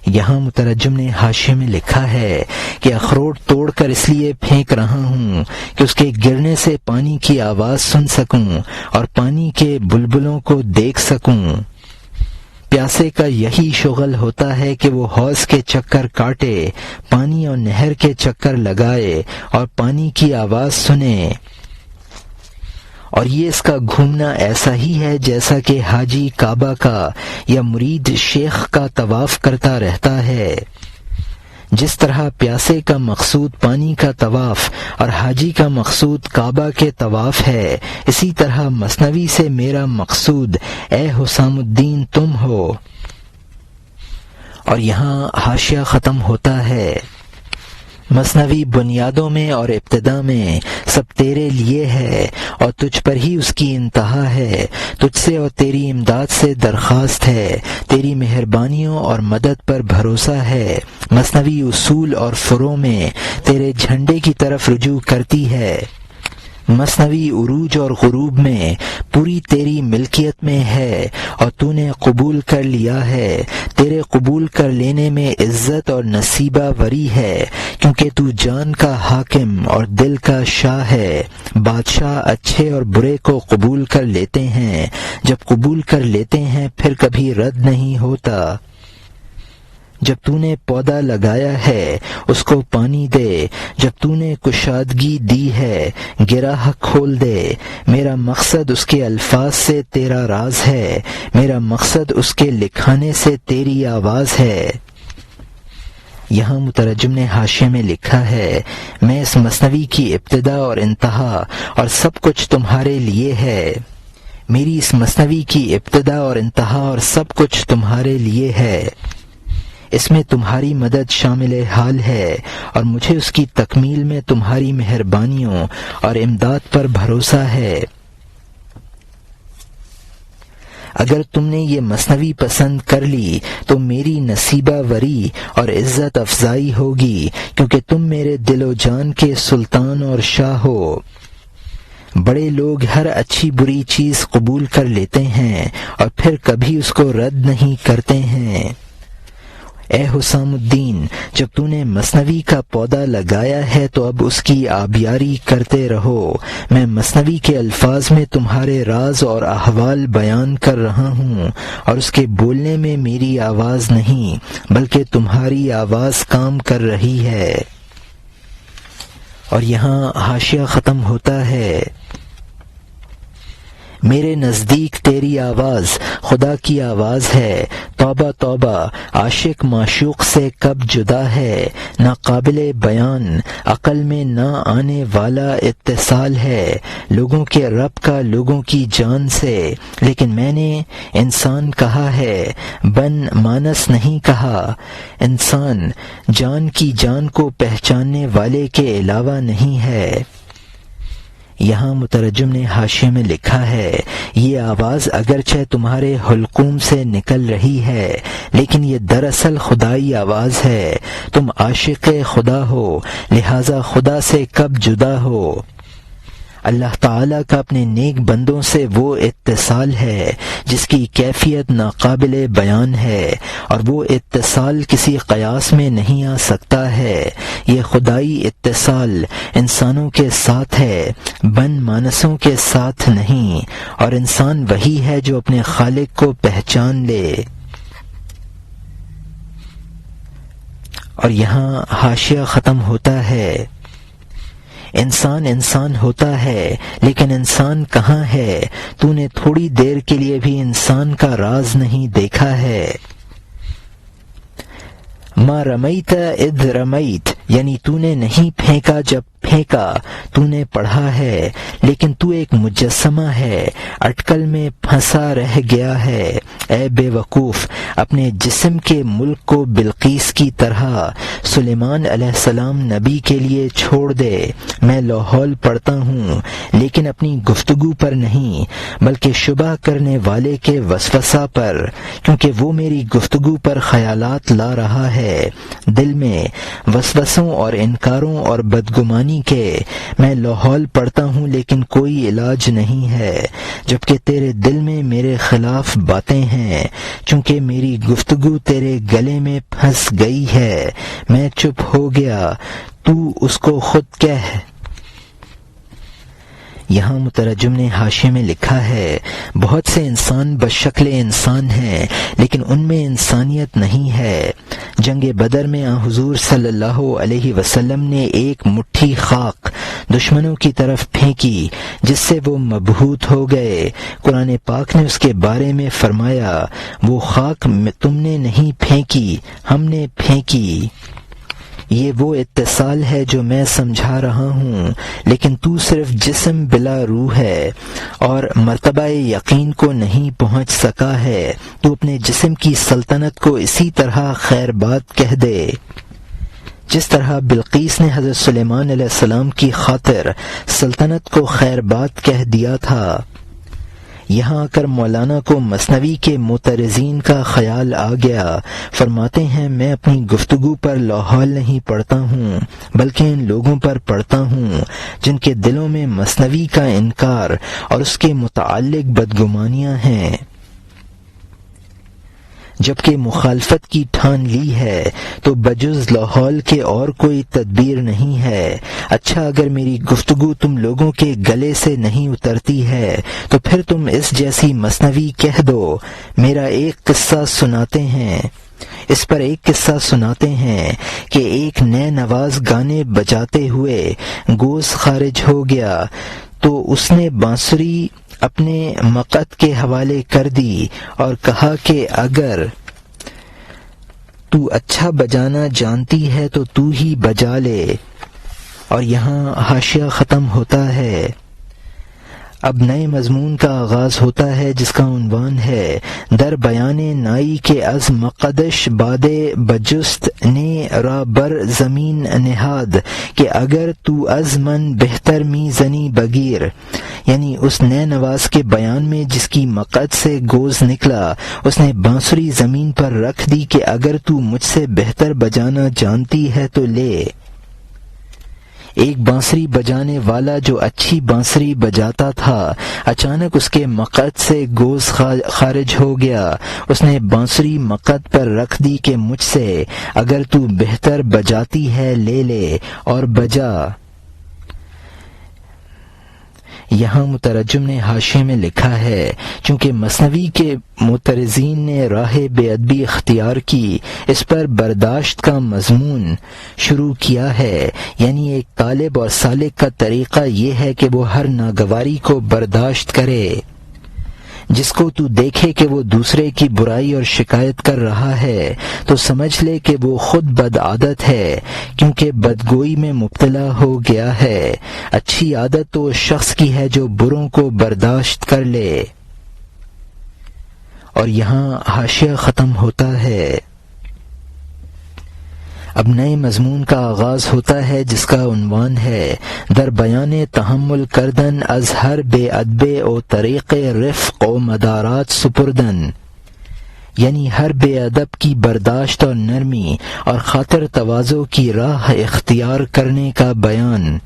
یہاں مترجم نے حاشیے میں لکھا ہے کہ اخروٹ توڑ کر اس لیے پھینک رہا ہوں کہ اس کے گرنے سے پانی کی آواز سن سکوں اور پانی کے بلبلوں کو دیکھ سکوں۔ پیاسے کا یہی شغل ہوتا ہے کہ وہ حوض کے چکر کاٹے، پانی اور نہر کے چکر لگائے اور پانی کی آواز سنے۔ اور یہ اس کا گھومنا ایسا ہی ہے جیسا کہ حاجی کعبہ کا یا مرید شیخ کا طواف کرتا رہتا ہے۔ جس طرح پیاسے کا مقصود پانی کا طواف اور حاجی کا مقصود کعبہ کے طواف ہے، اسی طرح مثنوی سے میرا مقصود اے حسام الدین تم ہو۔ اور یہاں حاشیہ ختم ہوتا ہے۔ مثنوی بنیادوں میں اور ابتدا میں سب تیرے لیے ہے اور تجھ پر ہی اس کی انتہا ہے، تجھ سے اور تیری امداد سے درخواست ہے، تیری مہربانیوں اور مدد پر بھروسہ ہے۔ مثنوی اصول اور فروع میں تیرے جھنڈے کی طرف رجوع کرتی ہے۔ مثنوی عروج اور غروب میں پوری تیری ملکیت میں ہے اور تو نے قبول کر لیا ہے۔ تیرے قبول کر لینے میں عزت اور نصیبہ وری ہے، کیونکہ تو جان کا حاکم اور دل کا شاہ ہے۔ بادشاہ اچھے اور برے کو قبول کر لیتے ہیں، جب قبول کر لیتے ہیں پھر کبھی رد نہیں ہوتا۔ جب تو نے پودا لگایا ہے اس کو پانی دے، جب تو نے کشادگی دی ہے گرہ کھول دے۔ میرا مقصد اس کے الفاظ سے تیرا راز ہے، میرا مقصد اس کے لکھانے سے تیری آواز ہے۔ یہاں مترجم نے حاشیے میں لکھا ہے، میں اس مثنوی کی ابتدا اور انتہا اور سب کچھ تمہارے لیے ہے۔ میری اس مثنوی کی ابتدا اور انتہا اور سب کچھ تمہارے لیے ہے۔ اس میں تمہاری مدد شامل حال ہے اور مجھے اس کی تکمیل میں تمہاری مہربانیوں اور امداد پر بھروسہ ہے۔ اگر تم نے یہ مثنوی پسند کر لی تو میری نصیبہ وری اور عزت افزائی ہوگی، کیونکہ تم میرے دل و جان کے سلطان اور شاہ ہو۔ بڑے لوگ ہر اچھی بری چیز قبول کر لیتے ہیں اور پھر کبھی اس کو رد نہیں کرتے ہیں۔ اے حسام الدین، جب تو نے مثنوی کا پودا لگایا ہے تو اب اس کی آبیاری کرتے رہو۔ میں مثنوی کے الفاظ میں تمہارے راز اور احوال بیان کر رہا ہوں اور اس کے بولنے میں میری آواز نہیں بلکہ تمہاری آواز کام کر رہی ہے۔ اور یہاں حاشیہ ختم ہوتا ہے۔ میرے نزدیک تیری آواز خدا کی آواز ہے۔ توبہ توبہ، عاشق معشوق سے کب جدا ہے، ناقابل بیان، عقل میں نہ آنے والا اتصال ہے لوگوں کے رب کا لوگوں کی جان سے۔ لیکن میں نے انسان کہا ہے، بن مانس نہیں کہا۔ انسان جان کی جان کو پہچاننے والے کے علاوہ نہیں ہے۔ یہاں مترجم نے حاشیے میں لکھا ہے، یہ آواز اگرچہ تمہارے حلقوم سے نکل رہی ہے لیکن یہ دراصل خدائی آواز ہے۔ تم عاشق خدا ہو، لہذا خدا سے کب جدا ہو۔ اللہ تعالیٰ کا اپنے نیک بندوں سے وہ اتصال ہے جس کی کیفیت ناقابل بیان ہے، اور وہ اتصال کسی قیاس میں نہیں آ سکتا ہے۔ یہ خدائی اتصال انسانوں کے ساتھ ہے، بن مانسوں کے ساتھ نہیں، اور انسان وہی ہے جو اپنے خالق کو پہچان لے۔ اور یہاں حاشیہ ختم ہوتا ہے۔ انسان ہوتا ہے، لیکن انسان کہاں ہے؟ تو نے تھوڑی دیر کے لیے بھی انسان کا راز نہیں دیکھا ہے۔ ما رمیت اذ رمیت، یعنی تو نے نہیں پھینکا جب پھینکا، تو نے پڑھا ہے، لیکن تو ایک مجسمہ ہے، اٹکل میں پھنسا رہ گیا ہے۔ اے بے وقوف، اپنے جسم کے ملک کو بلقیس کی طرح سلیمان علیہ السلام نبی کے لیے چھوڑ دے۔ میں لاحول پڑھتا ہوں، لیکن اپنی گفتگو پر نہیں، بلکہ شبہ کرنے والے کے وسوسہ پر، کیونکہ وہ میری گفتگو پر خیالات لا رہا ہے۔ دل میں وسوسوں اور انکاروں اور بدگمانی کے میں لاحول پڑھتا ہوں، لیکن کوئی علاج نہیں ہے، جبکہ تیرے دل میں میرے خلاف باتیں ہیں، چونکہ میری گفتگو تیرے گلے میں پھنس گئی ہے۔ میں چپ ہو گیا، تو اس کو خود کہہ۔ یہاں مترجم نے حاشیے میں لکھا ہے، بہت سے انسان بشکل انسان ہیں، لیکن ان میں انسانیت نہیں ہے۔ جنگ بدر میں حضور صلی اللہ علیہ وسلم نے ایک مٹھی خاک دشمنوں کی طرف پھینکی، جس سے وہ مبہوت ہو گئے۔ قرآن پاک نے اس کے بارے میں فرمایا، وہ خاک تم نے نہیں پھینکی، ہم نے پھینکی۔ یہ وہ اتصال ہے جو میں سمجھا رہا ہوں، لیکن تو صرف جسم بلا روح ہے اور مرتبہ یقین کو نہیں پہنچ سکا ہے۔ تو اپنے جسم کی سلطنت کو اسی طرح خیر بات کہہ دے جس طرح بلقیس نے حضرت سلیمان علیہ السلام کی خاطر سلطنت کو خیر بات کہہ دیا تھا۔ یہاں آ کر مولانا کو مثنوی کے معترضین کا خیال آ گیا۔ فرماتے ہیں، میں اپنی گفتگو پر لاحول نہیں پڑھتا ہوں، بلکہ ان لوگوں پر پڑھتا ہوں جن کے دلوں میں مثنوی کا انکار اور اس کے متعلق بدگمانیاں ہیں۔ جبکہ مخالفت کی ٹھان لی ہے تو بجز لاحول کے اور کوئی تدبیر نہیں ہے۔ اچھا، اگر میری گفتگو تم لوگوں کے گلے سے نہیں اترتی ہے تو پھر تم اس جیسی مثنوی کہہ دو۔ میرا ایک قصہ سناتے ہیں، اس پر ایک قصہ سناتے ہیں کہ ایک نئے نواز گانے بجاتے ہوئے گوش خارج ہو گیا تو اس نے بانسری اپنے مقت کے حوالے کر دی اور کہا کہ اگر تو اچھا بجانا جانتی ہے تو تو ہی بجا لے۔ اور یہاں حاشیہ ختم ہوتا ہے۔ اب نئے مضمون کا آغاز ہوتا ہے جس کا عنوان ہے در بیان نائی کے از مقدش باد بجست نے را بر زمین نہاد کہ اگر تو از من بہتر می زنی بگیر، یعنی اس نئے نواز کے بیان میں جس کی مقد سے گوز نکلا، اس نے بانسری زمین پر رکھ دی کہ اگر تو مجھ سے بہتر بجانا جانتی ہے تو لے۔ ایک بانسری بجانے والا جو اچھی بانسری بجاتا تھا، اچانک اس کے مقد سے گوز خارج ہو گیا۔ اس نے بانسری مقد پر رکھ دی کہ مجھ سے اگر تو بہتر بجاتی ہے لے لے اور بجا۔ یہاں مترجم نے حاشیے میں لکھا ہے، چونکہ مثنوی کے معترضین نے راہ بے ادبی اختیار کی، اس پر برداشت کا مضمون شروع کیا ہے، یعنی ایک طالب اور سالک کا طریقہ یہ ہے کہ وہ ہر ناگواری کو برداشت کرے۔ جس کو تو دیکھے کہ وہ دوسرے کی برائی اور شکایت کر رہا ہے تو سمجھ لے کہ وہ خود بد عادت ہے، کیونکہ بدگوئی میں مبتلا ہو گیا ہے۔ اچھی عادت تو اس شخص کی ہے جو بروں کو برداشت کر لے۔ اور یہاں حاشیہ ختم ہوتا ہے۔ اب نئے مضمون کا آغاز ہوتا ہے جس کا عنوان ہے در بیان تحمل کردن از ہر بے ادبے و طریق رفق و مدارات سپردن، یعنی ہر بے ادب کی برداشت اور نرمی اور خاطر تواضع کی راہ اختیار کرنے کا بیان۔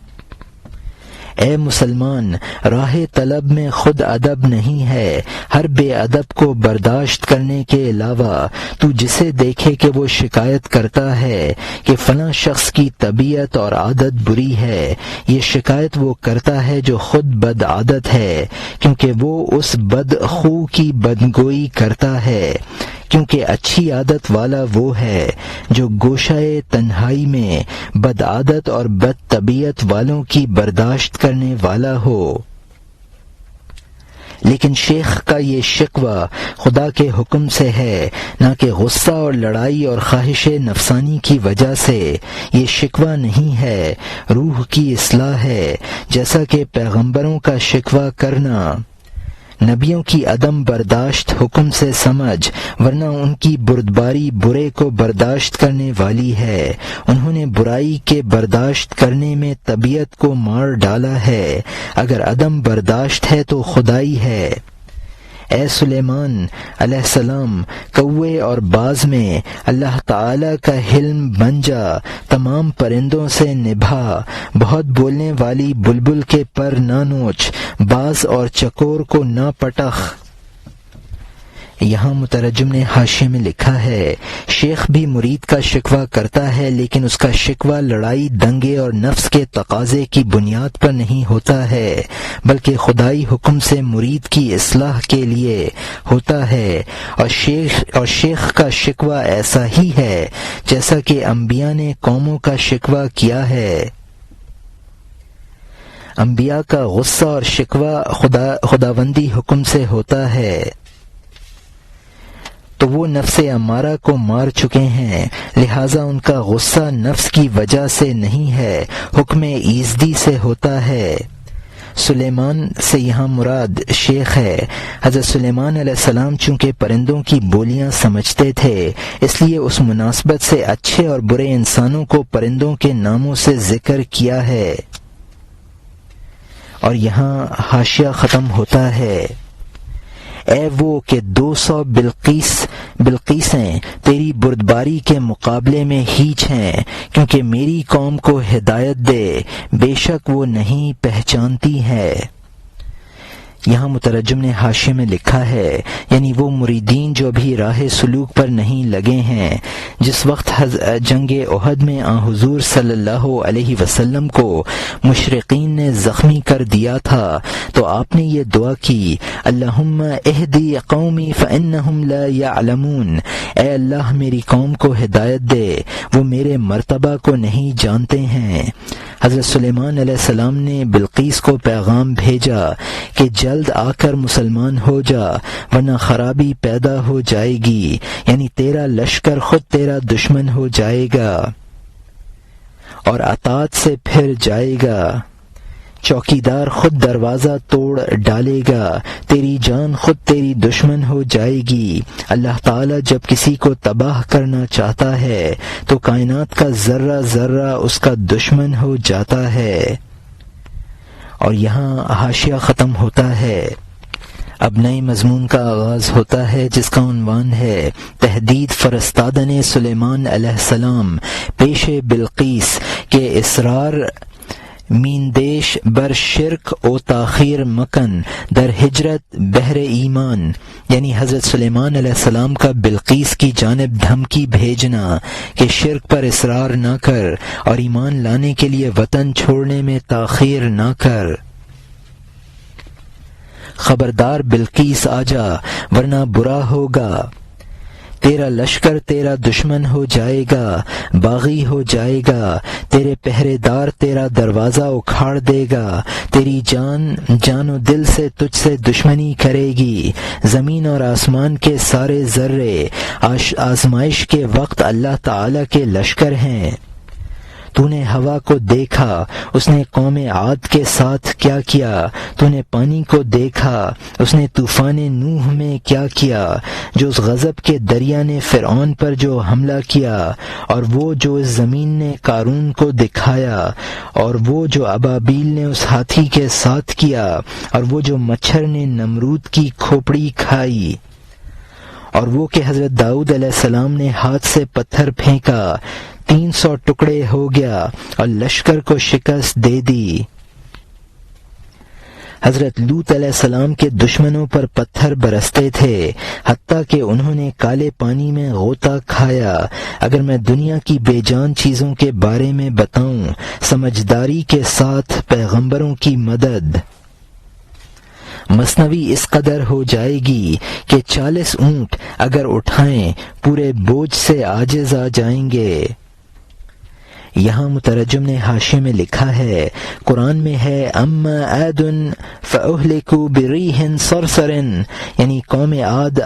اے مسلمان، راہ طلب میں خود ادب نہیں ہے، ہر بے ادب کو برداشت کرنے کے علاوہ تو جسے دیکھے کہ وہ شکایت کرتا ہے کہ فلاں شخص کی طبیعت اور عادت بری ہے، یہ شکایت وہ کرتا ہے جو خود بد عادت ہے، کیونکہ وہ اس بد خو کی بدگوئی کرتا ہے، کیونکہ اچھی عادت والا وہ ہے جو گوشہ تنہائی میں بد عادت اور بد طبیعت والوں کی برداشت کرنے والا ہو۔ لیکن شیخ کا یہ شکوہ خدا کے حکم سے ہے، نہ کہ غصہ اور لڑائی اور خواہش نفسانی کی وجہ سے۔ یہ شکوہ نہیں ہے، روح کی اصلاح ہے، جیسا کہ پیغمبروں کا شکوہ کرنا نبیوں کی عدم برداشت حکم سے سمجھ، ورنہ ان کی بردباری برے کو برداشت کرنے والی ہے، انہوں نے برائی کے برداشت کرنے میں طبیعت کو مار ڈالا ہے، اگر عدم برداشت ہے تو خدائی ہے۔ اے سلیمان علیہ السلام، کوے اور باز میں اللہ تعالی کا حلم بن جا، تمام پرندوں سے نبھا، بہت بولنے والی بلبل کے پر نہ نوچ، باز اور چکور کو نہ پٹخ۔ یہاں مترجم نے حاشیے میں لکھا ہے، شیخ بھی مرید کا شکوہ کرتا ہے، لیکن اس کا شکوہ لڑائی دنگے اور نفس کے تقاضے کی بنیاد پر نہیں ہوتا ہے، بلکہ خدائی حکم سے مرید کی اصلاح کے لیے ہوتا ہے، اور شیخ کا شکوہ ایسا ہی ہے جیسا کہ انبیاء نے قوموں کا شکوہ کیا ہے۔ انبیاء کا غصہ اور شکوہ خداوندی حکم سے ہوتا ہے، تو وہ نفس امارہ کو مار چکے ہیں، لہٰذا ان کا غصہ نفس کی وجہ سے نہیں ہے، حکم ایزدی سے ہوتا ہے۔ سلیمان سے یہاں مراد شیخ ہے۔ حضرت سلیمان علیہ السلام چونکہ پرندوں کی بولیاں سمجھتے تھے، اس لیے اس مناسبت سے اچھے اور برے انسانوں کو پرندوں کے ناموں سے ذکر کیا ہے۔ اور یہاں حاشیہ ختم ہوتا ہے، اے وہ کہ 200 بلقیسیں تیری بردباری کے مقابلے میں ہیچ ہیں، کیونکہ میری قوم کو ہدایت دے، بے شک وہ نہیں پہچانتی ہے۔ یہاں مترجم نے حاشیے میں لکھا ہے، یعنی وہ مریدین جو بھی راہ سلوک پر نہیں لگے ہیں۔ جس وقت جنگ احد میں حضور صلی اللہ علیہ وسلم کو مشرقین نے زخمی کر دیا تھا تو آپ نے یہ دعا کی، اللہم اہدی قومی فانہم لا یعلمون، اے اللہ میری قوم کو ہدایت دے، وہ میرے مرتبہ کو نہیں جانتے ہیں۔ حضرت سلیمان علیہ السلام نے بلقیس کو پیغام بھیجا کہ جلد آ کر مسلمان ہو جا، ورنہ خرابی پیدا ہو جائے گی، یعنی تیرا لشکر خود تیرا دشمن ہو جائے گا اور اطاعت سے پھر جائے گا، چوکیدار خود دروازہ توڑ ڈالے گا، تیری جان خود تیری دشمن ہو جائے گی۔ اللہ تعالی جب کسی کو تباہ کرنا چاہتا ہے تو کائنات کا ذرہ ذرہ اس کا دشمن ہو جاتا ہے۔ اور یہاں حاشیہ ختم ہوتا ہے، اب نئے مضمون کا آغاز ہوتا ہے جس کا عنوان ہے تحدید فرستادن سلیمان علیہ السلام پیش بلقیس کے اصرار میندیش بر شرک و تاخیر مکن در ہجرت بحر ایمان، یعنی حضرت سلیمان علیہ السلام کا بلقیس کی جانب دھمکی بھیجنا کہ شرک پر اصرار نہ کر اور ایمان لانے کے لیے وطن چھوڑنے میں تاخیر نہ کر۔ خبردار بلقیس آجا ورنہ برا ہوگا، تیرا لشکر تیرا دشمن ہو جائے گا، باغی ہو جائے گا، تیرے پہرے دار تیرا دروازہ اکھاڑ دے گا، تیری جان و دل سے تجھ سے دشمنی کرے گی۔ زمین اور آسمان کے سارے ذرے آزمائش کے وقت اللہ تعالی کے لشکر ہیں۔ تو نے ہوا کو دیکھا، اس نے قوم عاد کے ساتھ کیا کیا، تو نے پانی کو دیکھا، اس نے طوفان نوح میں کیا کیا، جو اس غضب کے دریا نے فرعون پر جو حملہ کیا، اور وہ جو اس زمین نے قارون کو دکھایا، اور وہ جو ابابیل نے اس ہاتھی کے ساتھ کیا، اور وہ جو مچھر نے نمرود کی کھوپڑی کھائی، اور وہ کہ حضرت داؤد علیہ السلام نے ہاتھ سے پتھر پھینکا، 300 ٹکڑے ہو گیا اور لشکر کو شکست دے دی۔ حضرت لوط علیہ السلام کے دشمنوں پر پتھر برستے تھے حتیٰ کہ انہوں نے کالے پانی میں غوطہ کھایا۔ اگر میں دنیا کی بے جان چیزوں کے بارے میں بتاؤں، سمجھداری کے ساتھ پیغمبروں کی مدد مثنوی اس قدر ہو جائے گی کہ 40 اونٹ اگر اٹھائیں پورے بوجھ سے عاجز آ جائیں گے۔ یہاں مترجم نے حاشیے میں لکھا ہے، قرآن میں ہے اما عاد فاہلکوا بریح صرصر، یعنی قوم عاد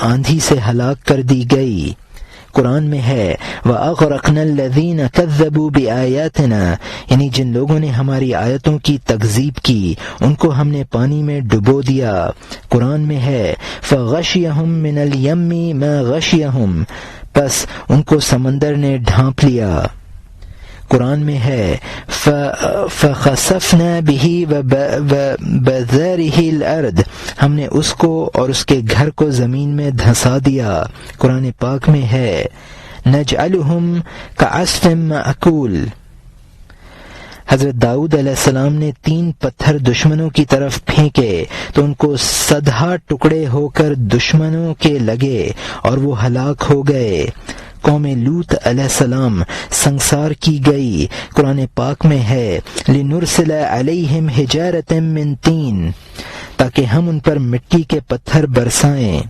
آندھی سے ہلاک کر دی گئی۔ قرآن میں ہے وَأَغْرَقْنَا الَّذِينَ كَذَّبُوا بِآيَاتِنَا، یعنی جن لوگوں نے ہماری آیتوں کی تکذیب کی ان کو ہم نے پانی میں ڈبو دیا۔ قرآن میں ہے فَغَشِيَهُم مِّنَ الْيَمِّ مَا غَشِيَهُم، پس ان کو سمندر نے ڈھانپ لیا۔ قرآن میں ہے فَخَسَفْنَا بِهِ وَبِدَارِهِ الْأَرْضَ، ہم نے اس کو اور اس کے گھر کو زمین میں دھنسا دیا۔ قرآن پاک میں ہے نَجْعَلُهُمْ كَعَصْفٍ مَأْكُولٍ۔ حضرت داؤد علیہ السلام نے 3 پتھر دشمنوں کی طرف پھینکے تو ان کو 100 ٹکڑے ہو کر دشمنوں کے لگے اور وہ ہلاک ہو گئے۔ قوم لوط علیہ السلام سنگسار کی گئی۔ قرآن پاک میں ہے لِنُرْسِلَ عَلَيْهِمْ حِجَارَةً مِّن طِينٍ، تاکہ ہم ان پر مٹی کے پتھر برسائیں۔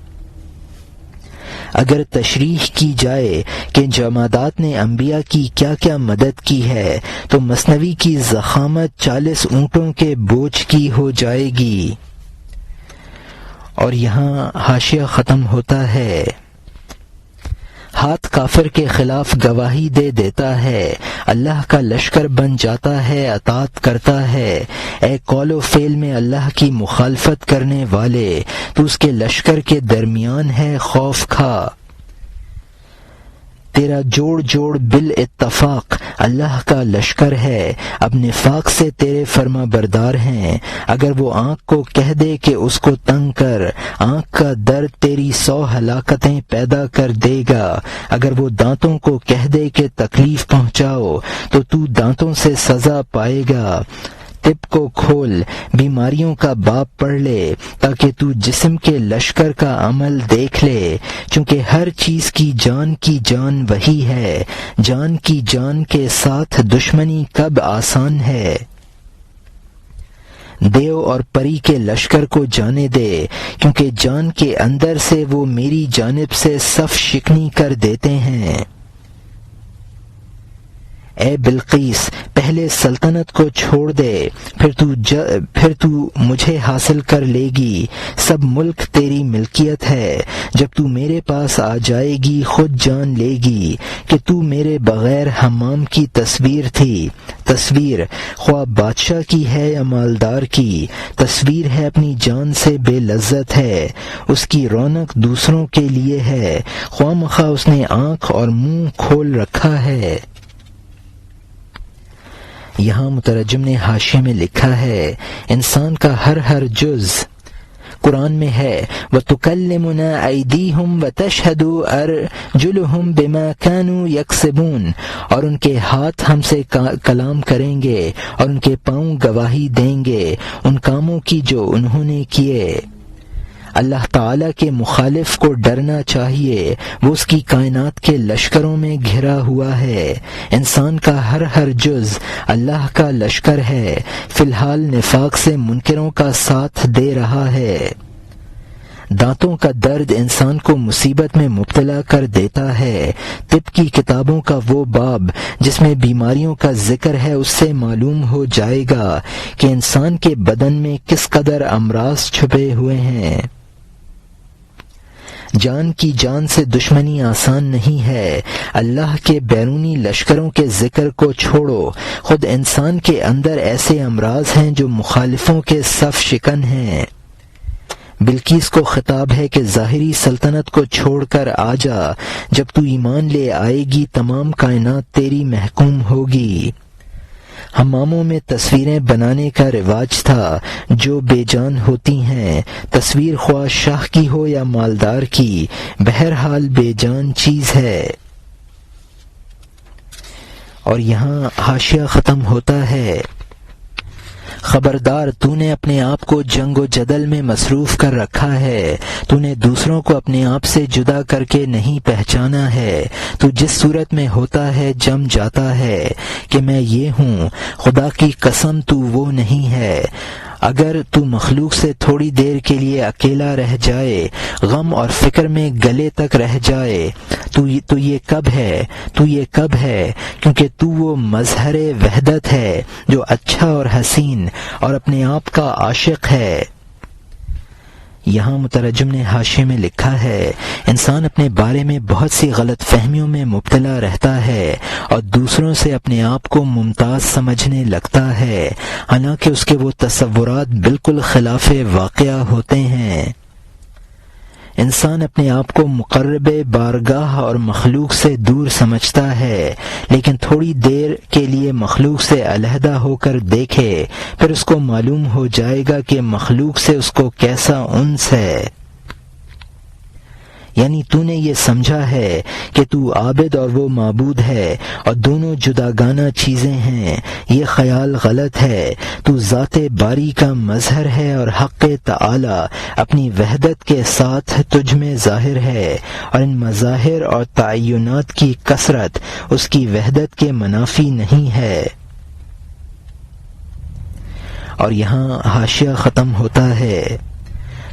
اگر تشریح کی جائے کہ جمادات نے انبیاء کی کیا کیا مدد کی ہے تو مثنوی کی ضخامت 40 اونٹوں کے بوجھ کی ہو جائے گی۔ اور یہاں حاشیہ ختم ہوتا ہے۔ ہاتھ کافر کے خلاف گواہی دے دیتا ہے، اللہ کا لشکر بن جاتا ہے، اطاعت کرتا ہے۔ اے قول و فعل میں اللہ کی مخالفت کرنے والے، تو اس کے لشکر کے درمیان ہے، خوف کھا۔ تیرا جوڑ جوڑ بالاتفاق اللہ کا لشکر ہے، اب نفاق سے تیرے فرما بردار ہیں۔ اگر وہ آنکھ کو کہہ دے کہ اس کو تنگ کر، آنکھ کا درد تیری 100 ہلاکتیں پیدا کر دے گا۔ اگر وہ دانتوں کو کہہ دے کہ تکلیف پہنچاؤ تو دانتوں سے سزا پائے گا۔ طب کو کھول، بیماریوں کا باب پڑھ لے تاکہ تو جسم کے لشکر کا عمل دیکھ لے، چونکہ ہر چیز کی جان وہی ہے، جان کی جان کے ساتھ دشمنی کب آسان ہے۔ دیو اور پری کے لشکر کو جانے دے، کیونکہ جان کے اندر سے وہ میری جانب سے صف شکنی کر دیتے ہیں۔ اے بلقیس، پہلے سلطنت کو چھوڑ دے، پھر تو مجھے حاصل کر لے گی۔ سب ملک تیری ملکیت ہے۔ جب تو میرے پاس آ جائے گی خود جان لے گی کہ تو میرے بغیر حمام کی تصویر تھی۔ تصویر خواہ بادشاہ کی ہے یا مالدار کی، تصویر ہے اپنی جان سے بے لذت ہے، اس کی رونق دوسروں کے لیے ہے، خواہ مخواہ اس نے آنکھ اور منہ کھول رکھا ہے۔ یہاں مترجم نے حاشیے میں لکھا ہے انسان کا ہر جز قرآن میں ہے وَتُكَلِّمُنَا أَيْدِيهُمْ وَتَشْهَدُ أَرْجُلُهُمْ بِمَا كَانُوا يَكْسِبُونَ، اور ان کے ہاتھ ہم سے کلام کریں گے اور ان کے پاؤں گواہی دیں گے ان کاموں کی جو انہوں نے کیے۔ اللہ تعالیٰ کے مخالف کو ڈرنا چاہیے، وہ اس کی کائنات کے لشکروں میں گھرا ہوا ہے۔ انسان کا ہر جز اللہ کا لشکر ہے، فی الحال نفاق سے منکروں کا ساتھ دے رہا ہے۔ دانتوں کا درد انسان کو مصیبت میں مبتلا کر دیتا ہے۔ طب کی کتابوں کا وہ باب جس میں بیماریوں کا ذکر ہے، اس سے معلوم ہو جائے گا کہ انسان کے بدن میں کس قدر امراض چھپے ہوئے ہیں۔ جان کی جان سے دشمنی آسان نہیں ہے۔ اللہ کے بیرونی لشکروں کے ذکر کو چھوڑو، خود انسان کے اندر ایسے امراض ہیں جو مخالفوں کے صف شکن ہیں۔ بلقیس کو خطاب ہے کہ ظاہری سلطنت کو چھوڑ کر آ جا، جب تو ایمان لے آئے گی تمام کائنات تیری محکوم ہوگی۔ حماموں میں تصویریں بنانے کا رواج تھا جو بے جان ہوتی ہیں، تصویر خواہ شاہ کی ہو یا مالدار کی، بہرحال بے جان چیز ہے۔ اور یہاں حاشیہ ختم ہوتا ہے۔ خبردار، تو نے اپنے آپ کو جنگ و جدل میں مصروف کر رکھا ہے، تو نے دوسروں کو اپنے آپ سے جدا کر کے نہیں پہچانا ہے، تو جس صورت میں ہوتا ہے جم جاتا ہے کہ میں یہ ہوں، خدا کی قسم تو وہ نہیں ہے۔ اگر تو مخلوق سے تھوڑی دیر کے لیے اکیلا رہ جائے، غم اور فکر میں گلے تک رہ جائے، تو یہ کب ہے کیونکہ تو وہ مظہر وحدت ہے جو اچھا اور حسین اور اپنے آپ کا عاشق ہے۔ یہاں مترجم نے حاشیے میں لکھا ہے، انسان اپنے بارے میں بہت سی غلط فہمیوں میں مبتلا رہتا ہے اور دوسروں سے اپنے آپ کو ممتاز سمجھنے لگتا ہے، حالانکہ اس کے وہ تصورات بالکل خلاف واقعہ ہوتے ہیں۔ انسان اپنے آپ کو مقرب بارگاہ اور مخلوق سے دور سمجھتا ہے، لیکن تھوڑی دیر کے لیے مخلوق سے علیحدہ ہو کر دیکھے، پھر اس کو معلوم ہو جائے گا کہ مخلوق سے اس کو کیسا انس ہے۔ یعنی تو نے یہ سمجھا ہے کہ تو عابد اور وہ معبود ہے اور دونوں جداگانہ چیزیں ہیں، یہ خیال غلط ہے۔ تو ذات باری کا مظہر ہے اور حق تعالی اپنی وحدت کے ساتھ تجھ میں ظاہر ہے، اور ان مظاہر اور تعینات کی کثرت اس کی وحدت کے منافی نہیں ہے۔ اور یہاں حاشیہ ختم ہوتا ہے،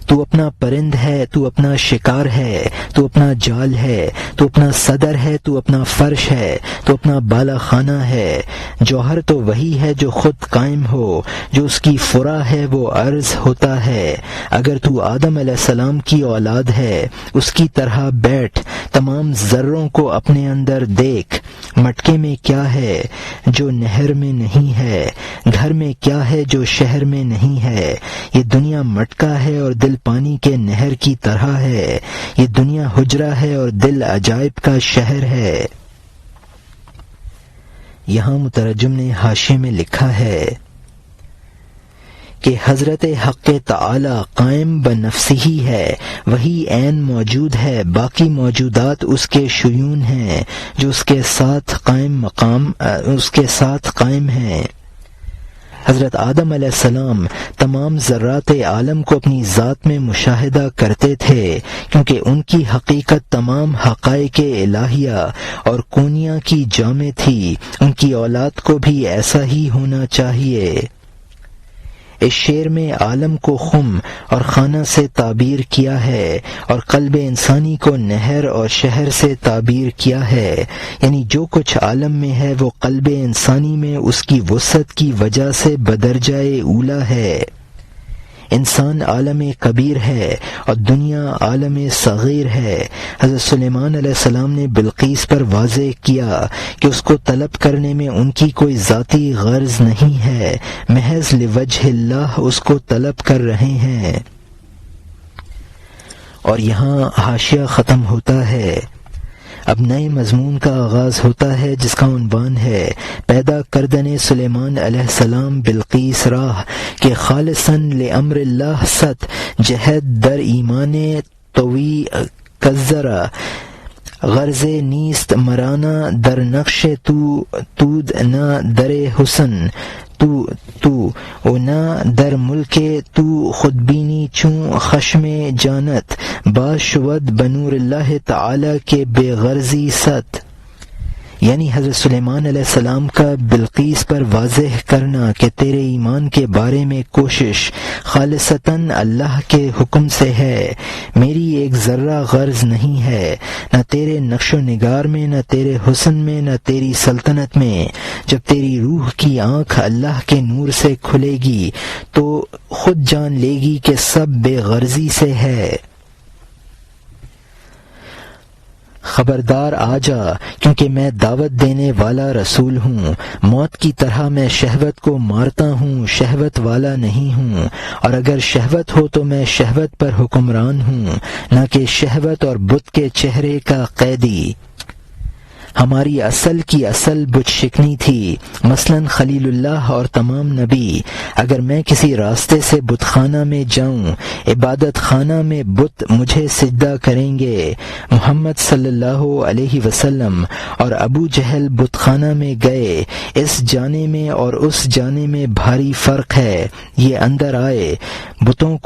تو اپنا پرند ہے، تو اپنا شکار ہے، تو اپنا جال ہے، تو اپنا صدر ہے، تو اپنا فرش ہے، تو اپنا بالا خانہ ہے۔ جوہر تو وہی ہے جو خود قائم ہو، جو اس کی فرع ہے وہ عرض ہوتا ہے۔ اگر تو آدم علیہ السلام کی اولاد ہے، اس کی طرح بیٹھ، تمام ذروں کو اپنے اندر دیکھ۔ مٹکے میں کیا ہے جو نہر میں نہیں ہے، گھر میں کیا ہے جو شہر میں نہیں ہے۔ یہ دنیا مٹکا ہے اور دل پانی کے نہر کی طرح ہے، یہ دنیا حجرہ ہے اور دل عجائب کا شہر ہے۔ یہاں مترجم نے حاشیے میں لکھا ہے کہ حضرت حق تعالی قائم بنفسہ ہی ہے، وہی عین موجود ہے، باقی موجودات اس کے شیون ہیں جو اس کے ساتھ قائم ہیں۔ حضرت آدم علیہ السلام تمام ذرات عالم کو اپنی ذات میں مشاہدہ کرتے تھے، کیونکہ ان کی حقیقت تمام حقائق الہیہ اور کونیہ کی جامع تھی۔ ان کی اولاد کو بھی ایسا ہی ہونا چاہیے۔ اس شعر میں عالم کو خم اور خانہ سے تعبیر کیا ہے اور قلب انسانی کو نہر اور شہر سے تعبیر کیا ہے، یعنی جو کچھ عالم میں ہے وہ قلب انسانی میں اس کی وسعت کی وجہ سے بدرجہ اولی ہے۔ انسان عالم کبیر ہے اور دنیا عالم صغیر ہے۔ حضرت سلیمان علیہ السلام نے بلقیس پر واضح کیا کہ اس کو طلب کرنے میں ان کی کوئی ذاتی غرض نہیں ہے، محض لوجہ اللہ اس کو طلب کر رہے ہیں۔ اور یہاں حاشیہ ختم ہوتا ہے۔ اب نئے مضمون کا آغاز ہوتا ہے جس کا عنوان ہے پیدا کردن سلیمان علیہ السلام بلقیس راہ کہ خالصاً لامر اللہ ست جہد در ایمان طوی کذرا غرض نیست مرانا در نقش تود نہ در حسن تو نہ در ملک تو خودبینی چون خشم جانت باز شود بنور اللہ تعالی کے بے غرضی ست۔ یعنی حضرت سلیمان علیہ السلام کا بلقیس پر واضح کرنا کہ تیرے ایمان کے بارے میں کوشش خالصتاً اللہ کے حکم سے ہے، میری ایک ذرہ غرض نہیں ہے، نہ تیرے نقش و نگار میں، نہ تیرے حسن میں، نہ تیری سلطنت میں۔ جب تیری روح کی آنکھ اللہ کے نور سے کھلے گی تو خود جان لے گی کہ سب بے غرضی سے ہے۔ خبردار آ جا، کیونکہ میں دعوت دینے والا رسول ہوں، موت کی طرح میں شہوت کو مارتا ہوں، شہوت والا نہیں ہوں، اور اگر شہوت ہو تو میں شہوت پر حکمران ہوں، نہ کہ شہوت اور بت کے چہرے کا قیدی۔ ہماری اصل کی اصل بت شکنی تھی۔ مثلا خلیل اللہ اور تمام نبی، اگر میں کسی راستے سے بت خانہ میں جاؤں، عبادت خانہ میں بت مجھے سجدہ کریں گے۔ محمد صلی اللہ علیہ وسلم اور ابو جہل بت خانہ میں گئے، اس جانے میں اور اس جانے میں بھاری فرق ہے۔ یہ اندر آئے، بتوں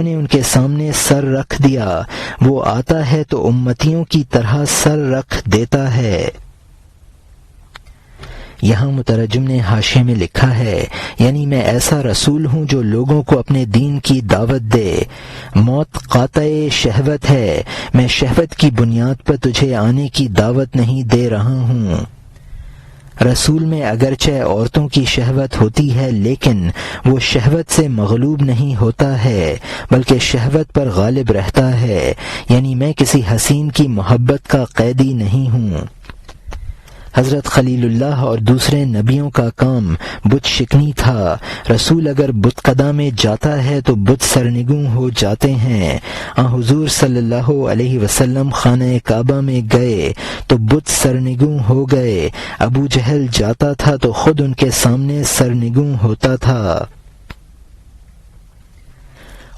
نے ان کے سامنے سر رکھ دیا، وہ آتا ہے تو امتیوں کی طرح سر رکھ دیتا ہے۔ یہاں مترجم نے حاشیے میں لکھا ہے، یعنی میں ایسا رسول ہوں جو لوگوں کو اپنے دین کی دعوت دے۔ موت قاطع شہوت ہے، میں شہوت کی بنیاد پر تجھے آنے کی دعوت نہیں دے رہا ہوں۔ رسول میں اگرچہ عورتوں کی شہوت ہوتی ہے، لیکن وہ شہوت سے مغلوب نہیں ہوتا ہے بلکہ شہوت پر غالب رہتا ہے، یعنی میں کسی حسین کی محبت کا قیدی نہیں ہوں۔ حضرت خلیل اللہ اور دوسرے نبیوں کا کام بت شکنی تھا۔ رسول اگر بت قدا میں جاتا ہے تو بت سرنگوں ہو جاتے ہیں۔ حضور صلی اللہ علیہ وسلم خانہ کعبہ میں گئے تو بت سرنگوں ہو گئے۔ ابو جہل جاتا تھا تو خود ان کے سامنے سرنگوں ہوتا تھا۔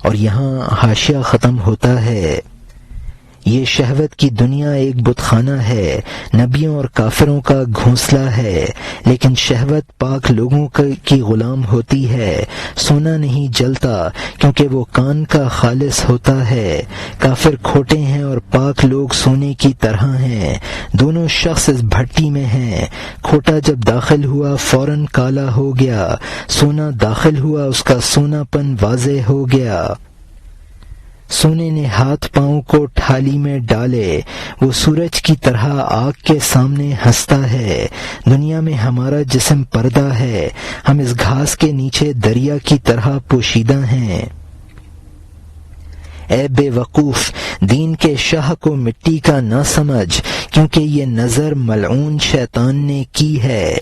اور یہاں حاشیہ ختم ہوتا ہے۔ یہ شہوت کی دنیا ایک بت خانہ ہے، نبیوں اور کافروں کا گھونسلہ ہے، لیکن شہوت پاک لوگوں کی غلام ہوتی ہے۔ سونا نہیں جلتا کیونکہ وہ کان کا خالص ہوتا ہے۔ کافر کھوٹے ہیں اور پاک لوگ سونے کی طرح ہیں، دونوں شخص اس بھٹی میں ہیں۔ کھوٹا جب داخل ہوا فوراً کالا ہو گیا، سونا داخل ہوا اس کا سونا پن واضح ہو گیا۔ سونے نے ہاتھ پاؤں کو ٹھالی میں ڈالے، وہ سورج کی طرح آگ کے سامنے ہنستا ہے۔ دنیا میں ہمارا جسم پردہ ہے، ہم اس گھاس کے نیچے دریا کی طرح پوشیدہ ہیں۔ اے بے وقوف، دین کے شاہ کو مٹی کا نہ سمجھ، کیونکہ یہ نظر ملعون شیطان نے کی ہے۔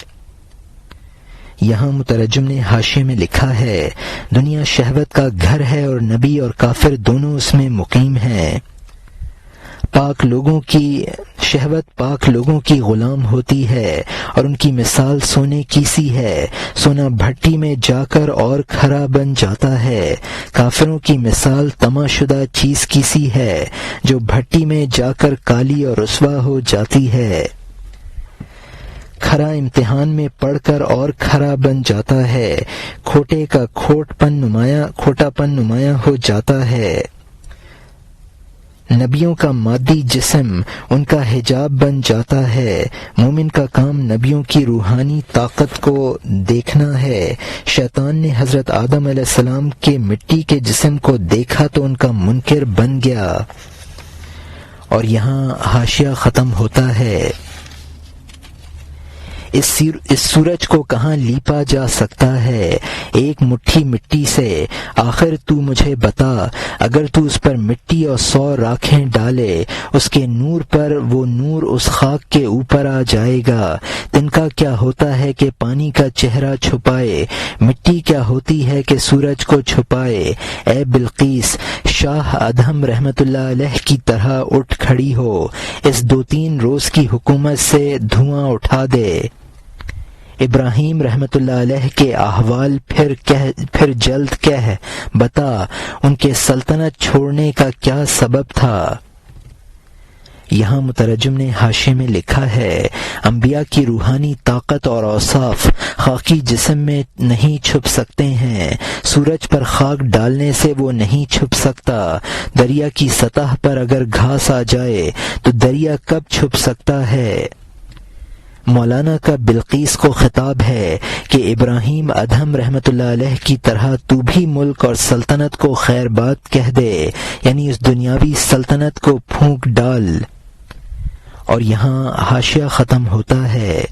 یہاں مترجم نے حاشیے میں لکھا ہے، دنیا شہوت کا گھر ہے اور نبی اور کافر دونوں اس میں مقیم ہیں۔ شہوت پاک لوگوں کی غلام ہوتی ہے اور ان کی مثال سونے کی سی ہے۔ سونا بھٹی میں جا کر اور کھرا بن جاتا ہے۔ کافروں کی مثال طمع شدہ چیز کی سی ہے جو بھٹی میں جا کر کالی اور رسوا ہو جاتی ہے۔ کھرا امتحان میں پڑھ کر اور کھرا بن جاتا ہے، کھوٹے کا کھوٹا پن نمایاں ہو جاتا ہے۔ نبیوں کا مادی جسم ان کا حجاب بن جاتا ہے۔ مومن کا کام نبیوں کی روحانی طاقت کو دیکھنا ہے۔ شیطان نے حضرت آدم علیہ السلام کے مٹی کے جسم کو دیکھا تو ان کا منکر بن گیا۔ اور یہاں حاشیہ ختم ہوتا ہے۔ اس سورج کو کہاں لیپا جا سکتا ہے ایک مٹھی مٹی سے؟ آخر تو مجھے بتا، اگر تو اس پر مٹی اور 100 راکھیں ڈالے، اس کے نور پر وہ نور اس خاک کے اوپر آ جائے گا۔ تنکا کیا ہوتا ہے کہ پانی کا چہرہ چھپائے، مٹی کیا ہوتی ہے کہ سورج کو چھپائے۔ اے بلقیس، شاہ ادہم رحمت اللہ علیہ کی طرح اٹھ کھڑی ہو، اس 2-3 روز کی حکومت سے دھواں اٹھا دے۔ ابراہیم رحمت اللہ علیہ کے احوال پھر جلد کہہ بتا، ان کے سلطنت چھوڑنے کا کیا سبب تھا؟ یہاں مترجم نے حاشیے میں لکھا ہے، انبیاء کی روحانی طاقت اور اوصاف خاکی جسم میں نہیں چھپ سکتے ہیں۔ سورج پر خاک ڈالنے سے وہ نہیں چھپ سکتا۔ دریا کی سطح پر اگر گھاس آ جائے تو دریا کب چھپ سکتا ہے؟ مولانا کا بلقیس کو خطاب ہے کہ ابراہیم ادہم رحمت اللہ علیہ کی طرح تو بھی ملک اور سلطنت کو خیر بات کہہ دے، یعنی اس دنیاوی سلطنت کو پھونک ڈال۔ اور یہاں حاشیہ ختم ہوتا ہے۔